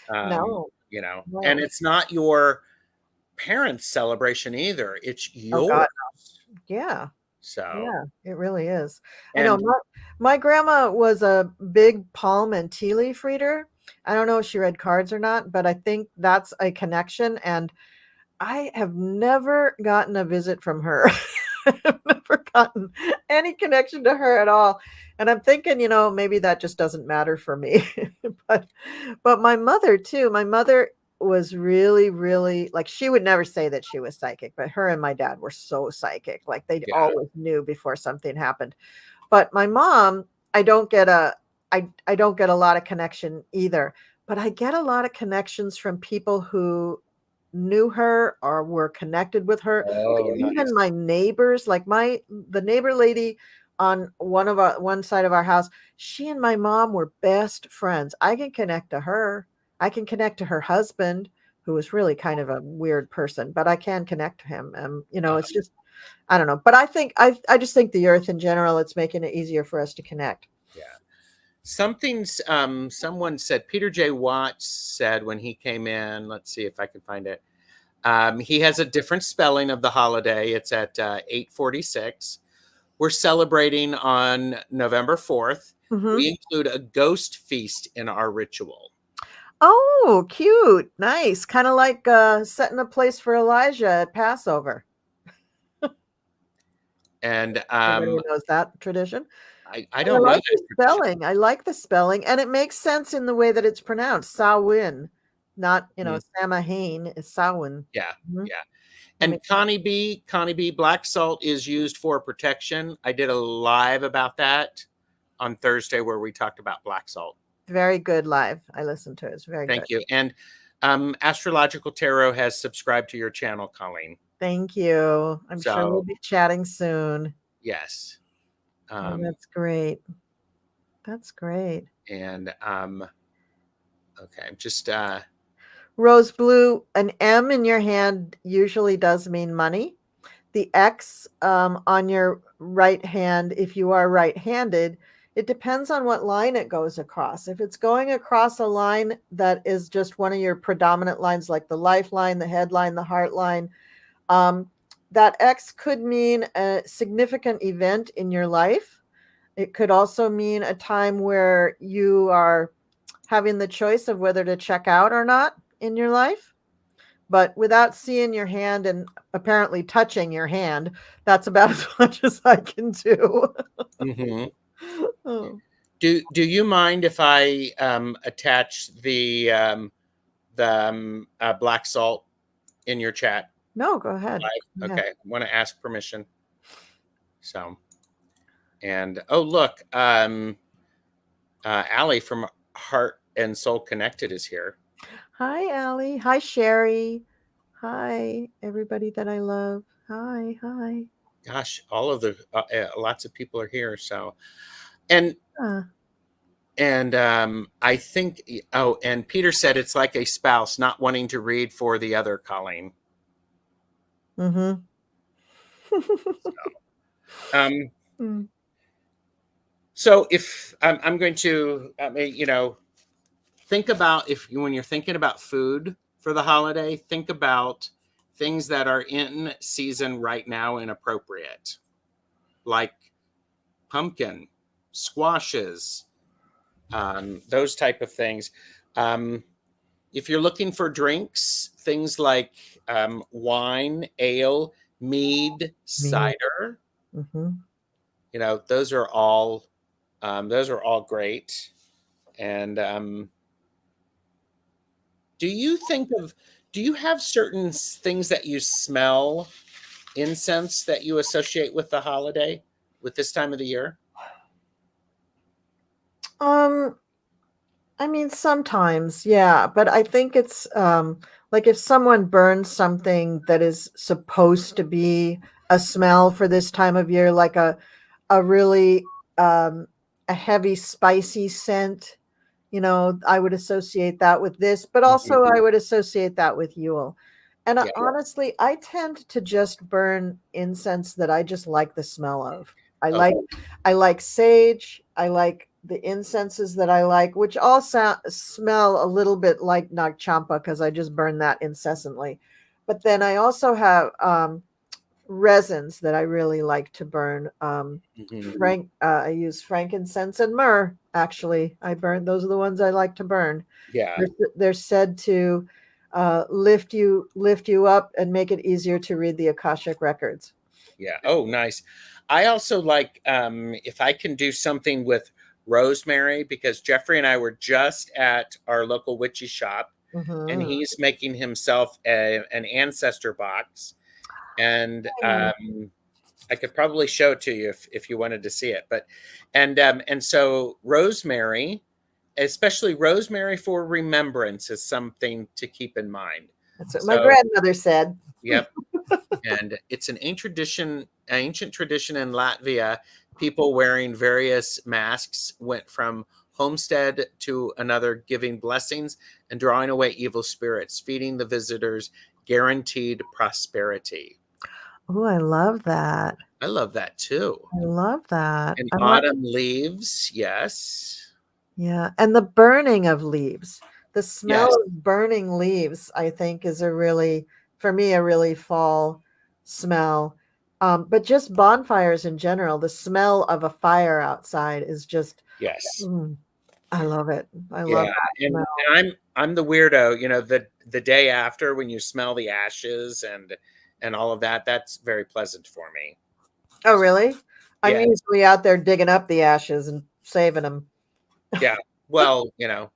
No.
And it's not your parents' celebration either. It's yours.
Oh, God, no. Yeah.
So
yeah, it really is. I know my grandma was a big palm and tea leaf reader. I don't know if she read cards or not, but I think that's a connection. And I have never gotten a visit from her. I've never gotten any connection to her at all. And I'm thinking, maybe that just doesn't matter for me. but my mother too, my mother was really, really, like, she would never say that she was psychic, but her and my dad were so psychic. Like they always knew before something happened. But my mom, I don't get a lot of connection either, but I get a lot of connections from people who knew her or were connected with her.
Oh,
Even
nice.
my neighbors, like the neighbor lady on one side of our house, she and my mom were best friends. I can connect to her. I can connect to her husband, who was really kind of a weird person, but I can connect to him. It's just, I don't know. But I think I just think the earth in general, it's making it easier for us to connect.
Yeah. Someone said, Peter J. Watts said when he came in, let's see if I can find it. He has a different spelling of the holiday. It's at 8:46. We're celebrating on November 4th. We include a ghost feast in our ritual.
Oh, cute. Nice. Kind of like setting a place for Elijah at Passover.
And
Everybody knows that tradition.
I
And
don't know
like
that
the
tradition.
spelling. I like the spelling, and it makes sense in the way that it's pronounced. Sow-ehn, not Samhain is Sow-ehn.
Yeah,
Mhm.
yeah.
That
And
makes
Connie B, black salt is used for protection. I did a live about that on Thursday where we talked about black salt.
very good live. I listened to it. It's very
Thank
good.
you. And Astrological Tarot has subscribed to your channel, Colleen.
Thank you. I'm sure we'll
So,
be chatting soon.
yes.
Oh, that's great. That's great.
And okay, just
Rose blue, an M in your hand usually does mean money. The X on your right hand, if you are right-handed, it depends on what line it goes across. If it's going across a line that is just one of your predominant lines, like the lifeline, the headline, the heart line, that X could mean a significant event in your life. It could also mean a time where you are having the choice of whether to check out or not in your life. But without seeing your hand and apparently touching your hand, that's about as much as I can do. Oh.
Do you mind if I attach the black salt in your chat?
No, go ahead.
Live?
Yeah.
Okay, I want to ask permission. So, and oh look, Allie from Heart and Soul Connected is here.
Hi, Allie. Hi, Sherry. Hi, everybody that I love. Hi, hi.
Gosh, all of the lots of people are here. So, and I think and Peter said it's like a spouse not wanting to read for the other, Colleen.
Mm-hmm.
So if I'm going to, think about when you're thinking about food for the holiday, think about things that are in season right now and appropriate, like pumpkin, squashes, those type of things. If you're looking for drinks, things like wine, ale, mead, cider, those are all great. And do you have certain things that you smell, incense that you associate with the holiday, with this time of the year?
I mean, sometimes, yeah, but I think it's like if someone burns something that is supposed to be a smell for this time of year, like a really a heavy spicy scent, I would associate that with this, but also I would associate that with Yule. And honestly, I tend to just burn incense that I just like the smell of. I like sage. I like the incenses that I like, which all smell a little bit like Nag Champa because I just burn that incessantly. But then I also have resins that I really like to burn. I use frankincense and myrrh. Actually, those are the ones I like to burn.
Yeah,
they're said to lift you up and make it easier to read the Akashic records.
Yeah. Oh, nice. I also like if I can do something with rosemary, because Jeffrey and I were just at our local witchy shop, and he's making himself an ancestor box, and I could probably show it to you if you wanted to see it. But and so rosemary, especially rosemary for remembrance, is something to keep in mind.
That's what my grandmother said.
Yep. And it's an ancient tradition in Latvia. People wearing various masks went from homestead to another, giving blessings and drawing away evil spirits, feeding the visitors guaranteed prosperity.
Oh, I love that.
I love that too.
I love that.
And autumn leaves, yes.
Yeah, and the burning of leaves. The smell of burning leaves, I think, is for me, a really fall smell. But just bonfires in general, the smell of a fire outside is just I love it. I love that smell.
And I'm the weirdo, the day after when you smell the ashes and all of that, that's very pleasant for me.
Oh, really? I'm
Yeah.
usually out there digging up the ashes and saving them.
Yeah. Well, yeah,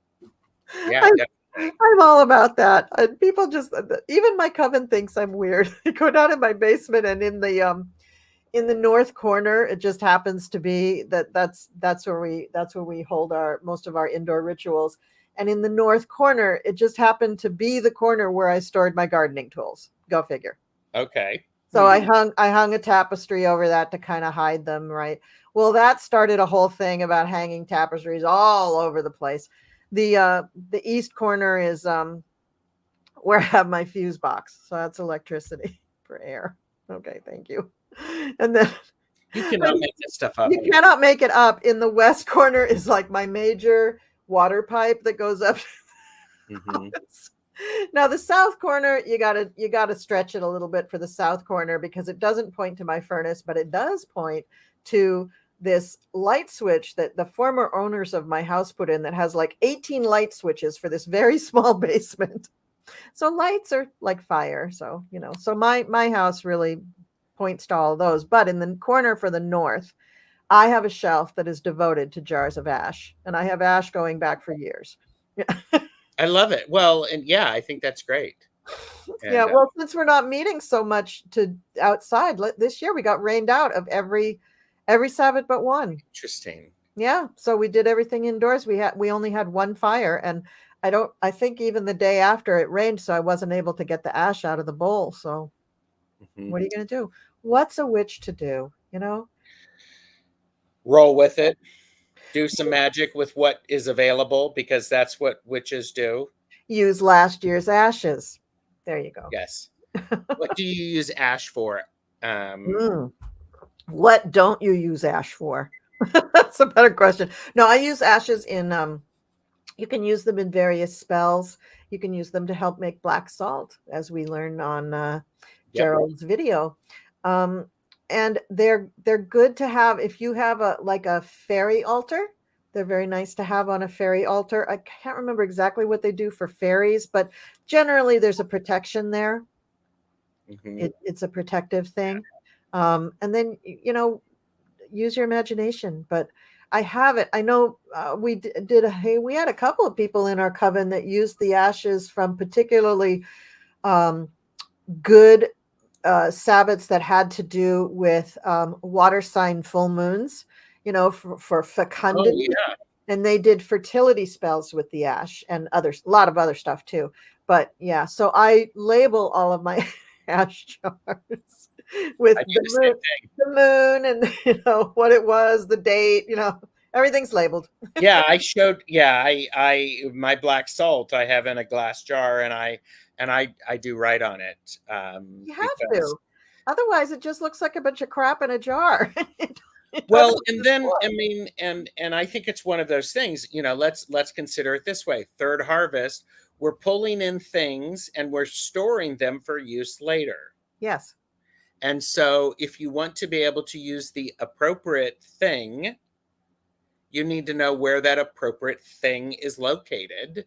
I'm,
definitely.
I'm all about that. And people just, even my coven thinks I'm weird. I go down in my basement, and in the north corner, it just happens to be that's where we hold our most of our indoor rituals. And in the north corner, it just happened to be the corner where I stored my gardening tools. Go figure.
Okay.
So I hung a tapestry over that to kind of hide them, right? Well, that started a whole thing about hanging tapestries all over the place. The east corner is where I have my fuse box. So that's electricity for air. Okay, thank you. And then
You cannot make this stuff up.
you cannot make it up. In the west corner is like my major water pipe that goes up.
Mm-hmm.
Now the south corner, you gotta stretch it a little bit for the south corner, because it doesn't point to my furnace, but it does point to this light switch that the former owners of my house put in, that has like 18 light switches for this very small basement. So lights are like fire. So, so my house really points to all of those. But in the corner for the north, I have a shelf that is devoted to jars of ash, and I have ash going back for years.
I love it. Well, and yeah, I think that's great.
Yeah,
And
well, since we're not meeting so much to outside, this year we got rained out of every Sabbath but one.
interesting.
Yeah, so we did everything indoors. We only had one fire, and I think even the day after it rained, so I wasn't able to get the ash out of the bowl. So
Mm-hmm.
what are you going to do? What's a witch to do?
Roll with it. Do some magic with what is available, because that's what witches do.
Use last year's ashes. There you go.
Yes. What do you use ash for?
Mm. What don't you use ash for? That's a better question. No, I use ashes in you can use them in various spells. You can use them to help make black salt, as we learned on
Yep.
Gerald's video. Um, and they're good to have if you have a fairy altar. They're very nice to have on a fairy altar. I can't remember exactly what they do for fairies, but generally there's a protection there.
Mm-hmm.
It's a protective thing. And then use your imagination. But I have it. I know we had a couple of people in our coven that used the ashes from particularly good Sabbats that had to do with water sign full moons, for
Oh
fecundity.
yeah.
And they did fertility spells with the ash and a lot of other stuff too. But yeah, so I label all of my ash jars with
I do the same thing.
the moon and what it was, the date, everything's labeled.
Yeah, I showed. Yeah, I my black salt I have in a glass jar, and I do write on it,
You have
because
to. Otherwise, it just looks like a bunch of crap in a jar. It doesn't
well, and then
work.
I mean, and I think it's one of those things. Let's consider it this way: third harvest, we're pulling in things and we're storing them for use later.
Yes.
And so, if you want to be able to use the appropriate thing, you need to know where that appropriate thing is located.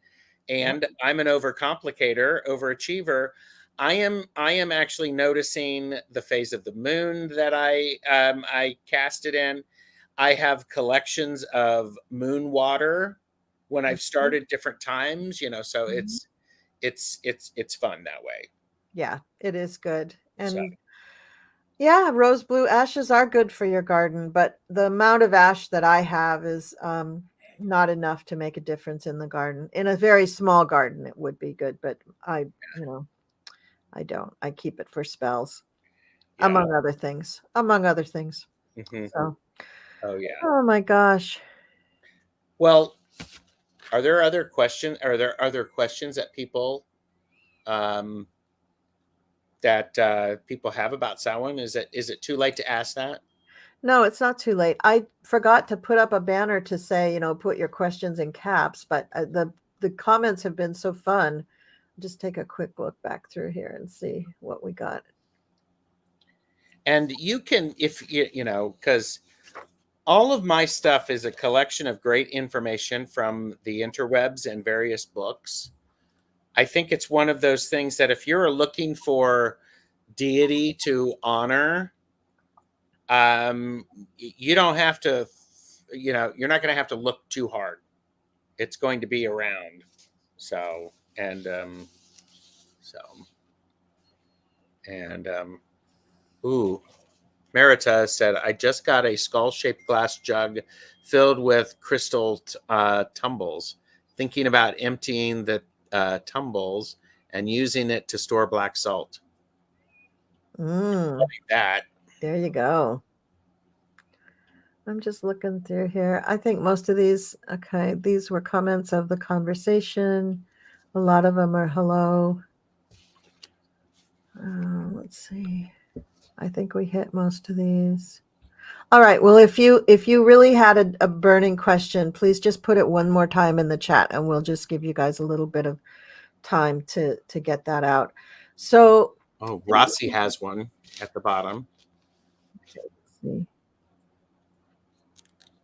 Yeah.
And I'm an overcomplicator, overachiever. I am actually noticing the phase of the moon that I cast it in. I have collections of moon water when I've
Mhm.
started different times, so
Mhm.
it's fun that way.
Yeah, it is good.
So
And yeah, rose blue ashes are good for your garden, but the amount of ash that I have is not enough to make a difference in the garden. In a very small garden, it would be good, but you know, I don't. I keep it for spells,
yeah.
among other things. Among other things.
Hmm.
So,
Oh yeah.
oh my gosh.
Well, are there other questions that um, people have about Samhain? Is it too late to ask that?
No, it's not too late. I forgot to put up a banner to say, put your questions in caps, but the comments have been so fun. Just take a quick look back through here and see what we got.
And you can, if because all of my stuff is a collection of great information from the interwebs and various books. I think it's one of those things that if you're looking for deity to honor, You don't have to, you're not going to have to look too hard. It's going to be around. So, and ooh, Merita said, I just got a skull-shaped glass jug filled with crystal tumbles. Thinking about emptying the tumbles and using it to store black salt. Like that.
There you go. I'm just looking through here. I think most of these, okay, these were comments of the conversation. A lot of them are hello. Let's see. I think we hit most of these. All right. Well, if you really had a burning question, please just put it one more time in the chat, and we'll just give you guys a little bit of time to get that out. So,
Rossi has one at the bottom.
Okay, let's see.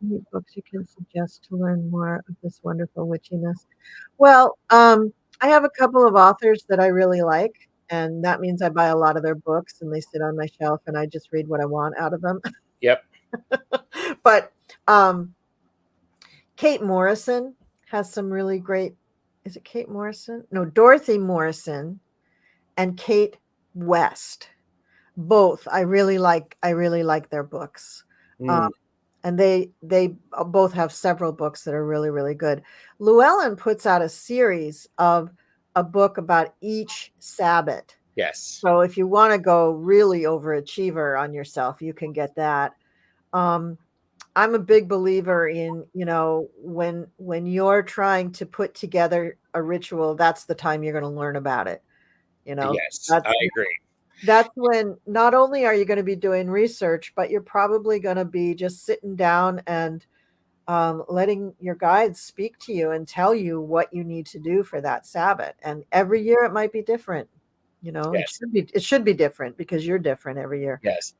Any books you can suggest to learn more of this wonderful witchiness? Well, I have a couple of authors that I really like, and that means I buy a lot of their books, and they sit on my shelf, and I just read what I want out of them.
Yep.
But Kate Morrison has some really great. Is it Kate Morrison? No, Dorothy Morrison and Kate West. Both I really like their books. And they both have several books that are really, really good. Llewellyn puts out a series of a book about each Sabbat.
Yes.
So if you want to go really overachiever on yourself, you can get that. I'm a big believer in, when you're trying to put together a ritual, that's the time you're going to learn about it.
Yes, I agree.
That's when not only are you going to be doing research, but you're probably going to be just sitting down and letting your guides speak to you and tell you what you need to do for that Sabbat. And every year it might be different.
Yes.
It should be different because you're different every year.
Yes.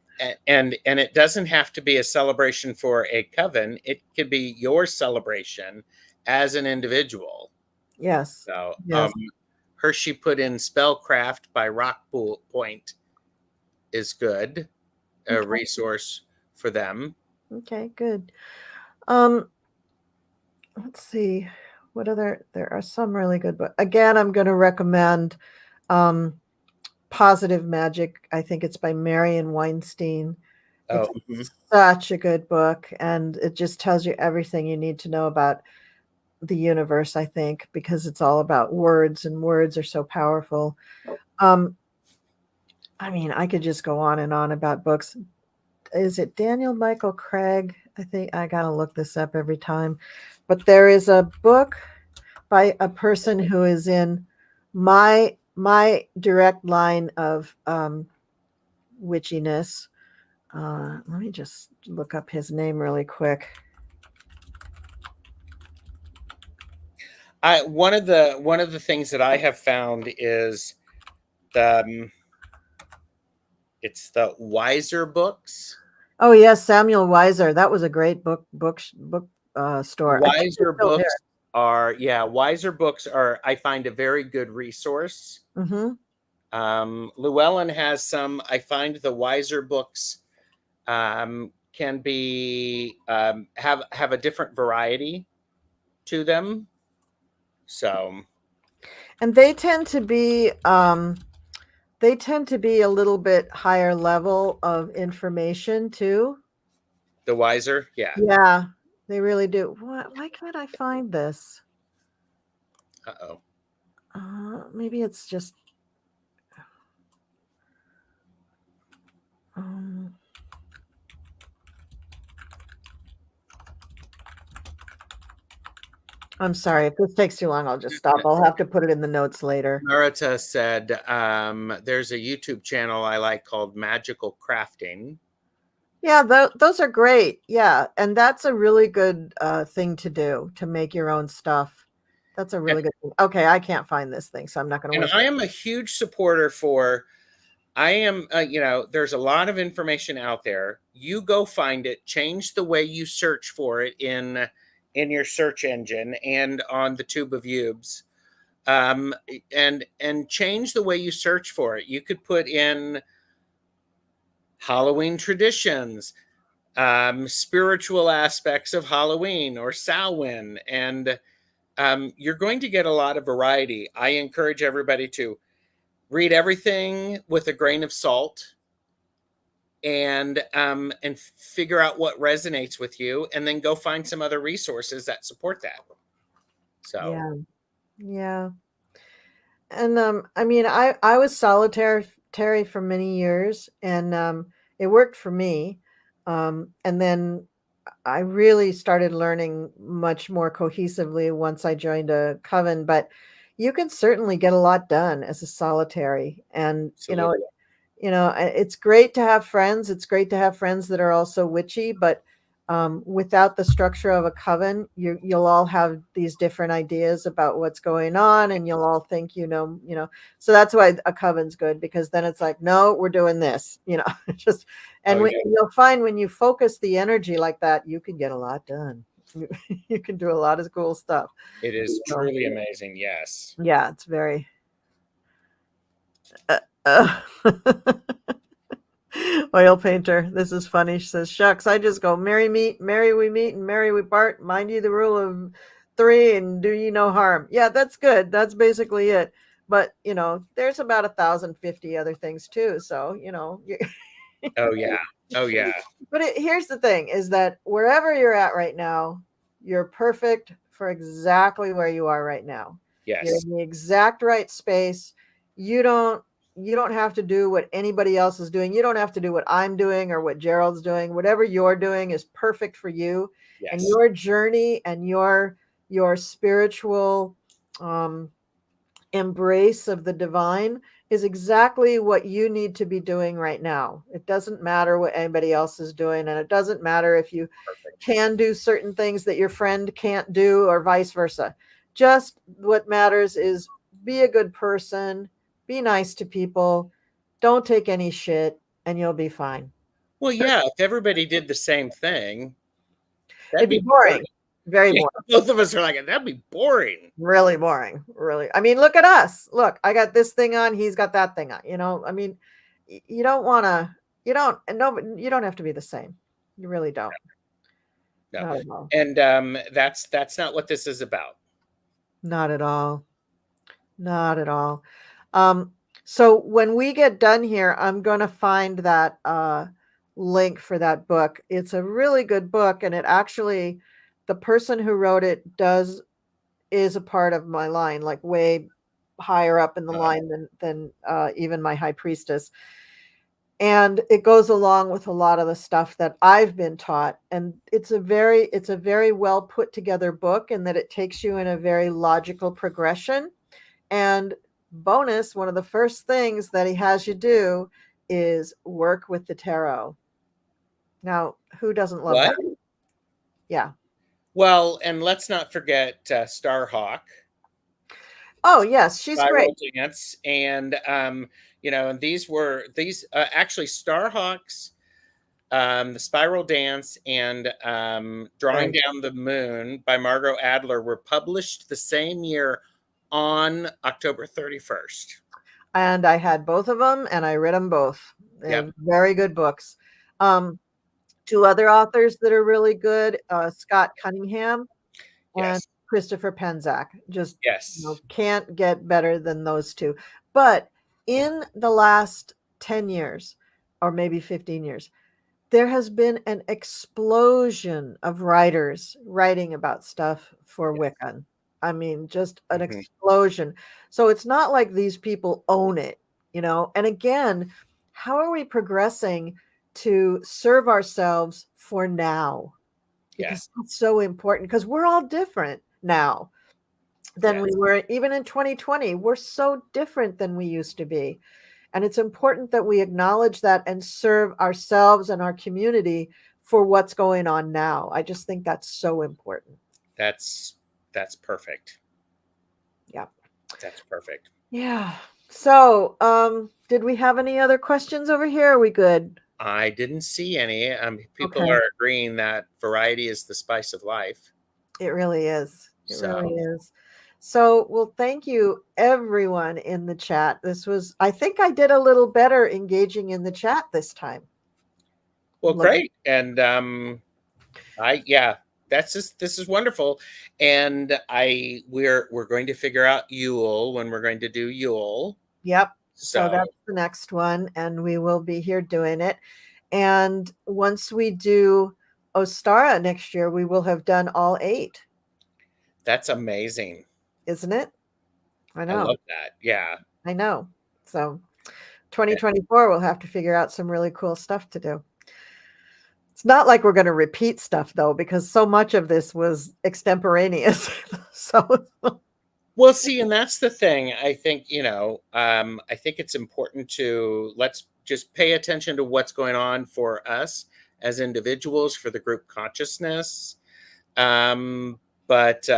And it doesn't have to be a celebration for a coven. It could be your celebration as an individual.
Yes.
So,
yes.
Hershey put in Spellcraft by Rock Point is good. A resource for them.
Okay, good. Let's see. What other, there are some really good books. Again, I'm going to recommend Positive Magic. I think it's by Marion Weinstein. It's such a good book, and it just tells you everything you need to know about the universe, I think, because it's all about words, and words are so powerful. I mean, I could just go on and on about books. Is it Daniel Michael Craig? I think I got to look this up every time. But there is a book by a person who is in my direct line of witchiness. Let me just look up his name really quick.
One of the things that I have found is it's the Weiser books.
Oh yes, Samuel Weiser. That was a great book store.
Weiser books are Weiser books are, I find, a very good resource. Llewellyn has some. I find the Weiser books can be have a different variety to them. So,
and they tend to be a little bit higher level of information too.
The Weiser,
yeah, they really do. Why can't I find this? Maybe it's just I'm sorry. If this takes too long, I'll just stop. I'll have to put it in the notes later.
Marita said there's a YouTube channel I like called Magical Crafting.
Yeah, those are great. Yeah, and that's a really good thing to do, to make your own stuff. That's a really good thing. Okay, I can't find this thing, so I'm not going to waste it.
I am a huge supporter for, there's a lot of information out there. You go find it, change the way you search for it in your search engine and on the Tube of Ubes, and change the way you search for it. You could put in Halloween traditions, spiritual aspects of Halloween or Samhain, and you're going to get a lot of variety. I encourage everybody to read everything with a grain of salt, and figure out what resonates with you, and then go find some other resources that support that. So
yeah. And I mean, I was solitary for many years, and it worked for me. And then I really started learning much more cohesively once I joined a coven. But you can certainly get a lot done as a solitary, and
absolutely.
It's great to have friends. It's great to have friends that are also witchy, but without the structure of a coven, you'll all have these different ideas about what's going on, and you'll all think, so that's why a coven's good, because then it's like, no, we're doing this, just, and you'll find when you focus the energy like that, you can get a lot done. You can do a lot of cool stuff.
It is truly amazing. Yes.
Yeah, it's very Oil painter, this is funny. She says, shucks, I just go, merry we meet, and merry we part. Mind you the rule of 3 and do you no harm. Yeah, that's good. That's basically it. But, there's about 1,050 other things too. So,
Oh, yeah. Oh, yeah.
But here's the thing is that wherever you're at right now, you're perfect for exactly where you are right now.
Yes.
You're in the exact right space. You don't have to do what anybody else is doing. You don't have to do what I'm doing or what Gerald's doing. Whatever you're doing is perfect for you.
Yes.
And your journey and your spiritual embrace of the divine is exactly what you need to be doing right now. It doesn't matter what anybody else is doing, and it doesn't matter if you can do certain things that your friend can't do or vice versa. Just what matters is be a good person, be nice to people, don't take any shit, and you'll be fine.
Well, yeah, if everybody did the same thing,
it'd be boring. Very boring.
Both of us are like, that'd be boring.
Really boring. Really. I mean, look at us. Look, I got this thing on. He's got that thing on. I mean, you don't want to. You don't have to be the same. You really don't.
No.
Not at all.
And that's not what this is about.
Not at all. Not at all. So when we get done here, I'm going to find that link for that book. It's a really good book, and it actually, the person who wrote it is a part of my line, like way higher up in the line than even my high priestess. And it goes along with a lot of the stuff that I've been taught. And it's a very well put together book, in that it takes you in a very logical progression. And bonus, one of the first things that he has you do is work with the tarot. Now, who doesn't love that? Yeah.
Well, and let's not forget Starhawk.
Oh, yes, she's
Spiral
great.
Dance, and and these actually Starhawks, the Spiral Dance, and Drawing Down the Moon by Margot Adler were published the same year on October 31st.
And I had both of them, and I read them both. They're very good books. Two other authors that are really good, Scott Cunningham and Christopher Penczak. Just can't get better than those two. But in the last 10 years, or maybe 15 years, there has been an explosion of writers writing about stuff for Wiccan. I mean, just an explosion. So it's not like these people own it, And again, how are we progressing to serve ourselves for now? Because it's so important, because we're all different now than we were even in 2020. We're so different than we used to be. And it's important that we acknowledge that and serve ourselves and our community for what's going on now. I just think that's so important.
That's perfect.
Yeah.
That's perfect.
Yeah. So, did we have any other questions over here? Are we good?
I didn't see any. People are agreeing that variety is the spice of life.
It really is. It really is. So, well, thank you, everyone in the chat. I think I did a little better engaging in the chat this time.
Well, great. And this is wonderful. And we're going to figure out Yule when we're going to do Yule.
Yep. So
So
that's the next one, and we will be here doing it. And once we do Ostara next year, we will have done all 8.
that's amazing.
Isn't it? I
I
know.
love that. Yeah.
I know. So 2024, we'll have to figure out some really cool stuff to do. It's not like we're going to repeat stuff, though, because so much of this was extemporaneous. So,
Well, see, and that's the thing. I think, I think it's important to let's just pay attention to what's going on for us as individuals, for the group consciousness. But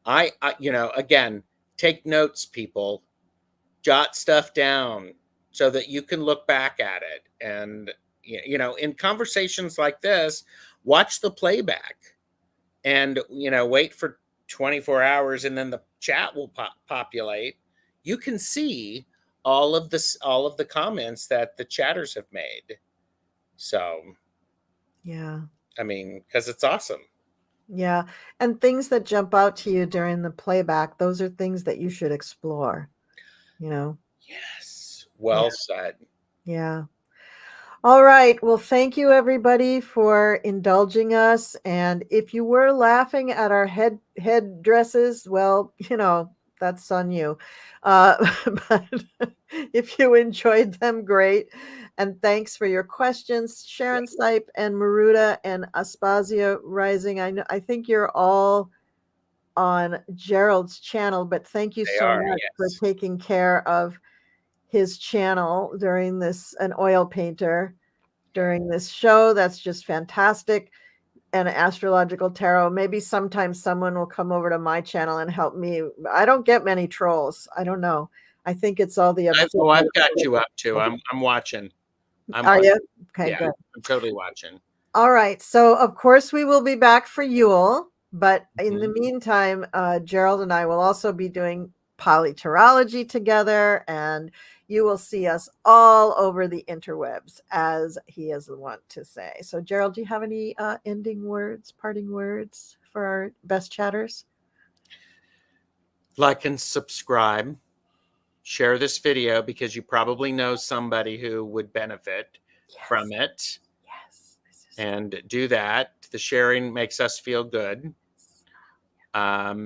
again, take notes, people. Jot stuff down so that you can look back at it. And, in conversations like this, watch the playback and, wait for 24 hours and then the chat will populate. You can see all of the comments that the chatters have made. So,
yeah.
I mean, because it's awesome.
Yeah. And things that jump out to you during the playback, those are things that you should explore,
Yes. Well said.
Yeah. All right. Well, thank you everybody for indulging us. And if you were laughing at our head dresses, well, that's on you. But if you enjoyed them, great. And thanks for your questions, Sharon Sipe and Maruta and Aspasia Rising. I think you're all on Gerald's channel, but thank you so much for taking care of his channel during this, an oil painter during this show. That's just fantastic. And astrological tarot. Maybe sometimes someone will come over to my channel and help me. I don't get many trolls. I don't know. I think it's all the
I've got you up too. I'm watching.
Are you? Okay,
yeah,
good.
I'm totally watching.
All right. So of course we will be back for Yule, but in the meantime, Gerald and I will also be doing polyterology together, and you will see us all over the interwebs, as he is the one to say. So Gerald, do you have any ending words, parting words for our best chatters?
Like and subscribe. Share this video because you probably know somebody who would benefit from it.
Yes.
And do that. The sharing makes us feel good. And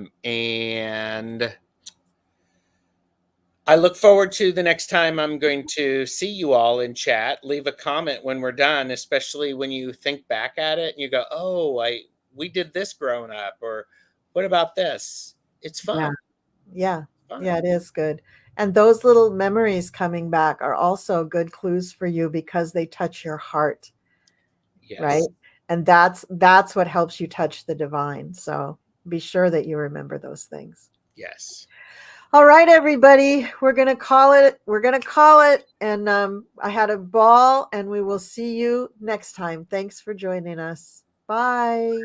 I look forward to the next time I'm going to see you all in chat. Leave a comment when we're done, especially when you think back at it and you go, oh, we did this growing up, or what about this? It's fun.
Yeah, it is good. And those little memories coming back are also good clues for you because they touch your heart.
Yes.
Right? And that's what helps you touch the divine. So be sure that you remember those things.
Yes.
All right, everybody, we're going to call it. And I had a ball, and we will see you next time. Thanks for joining us. Bye.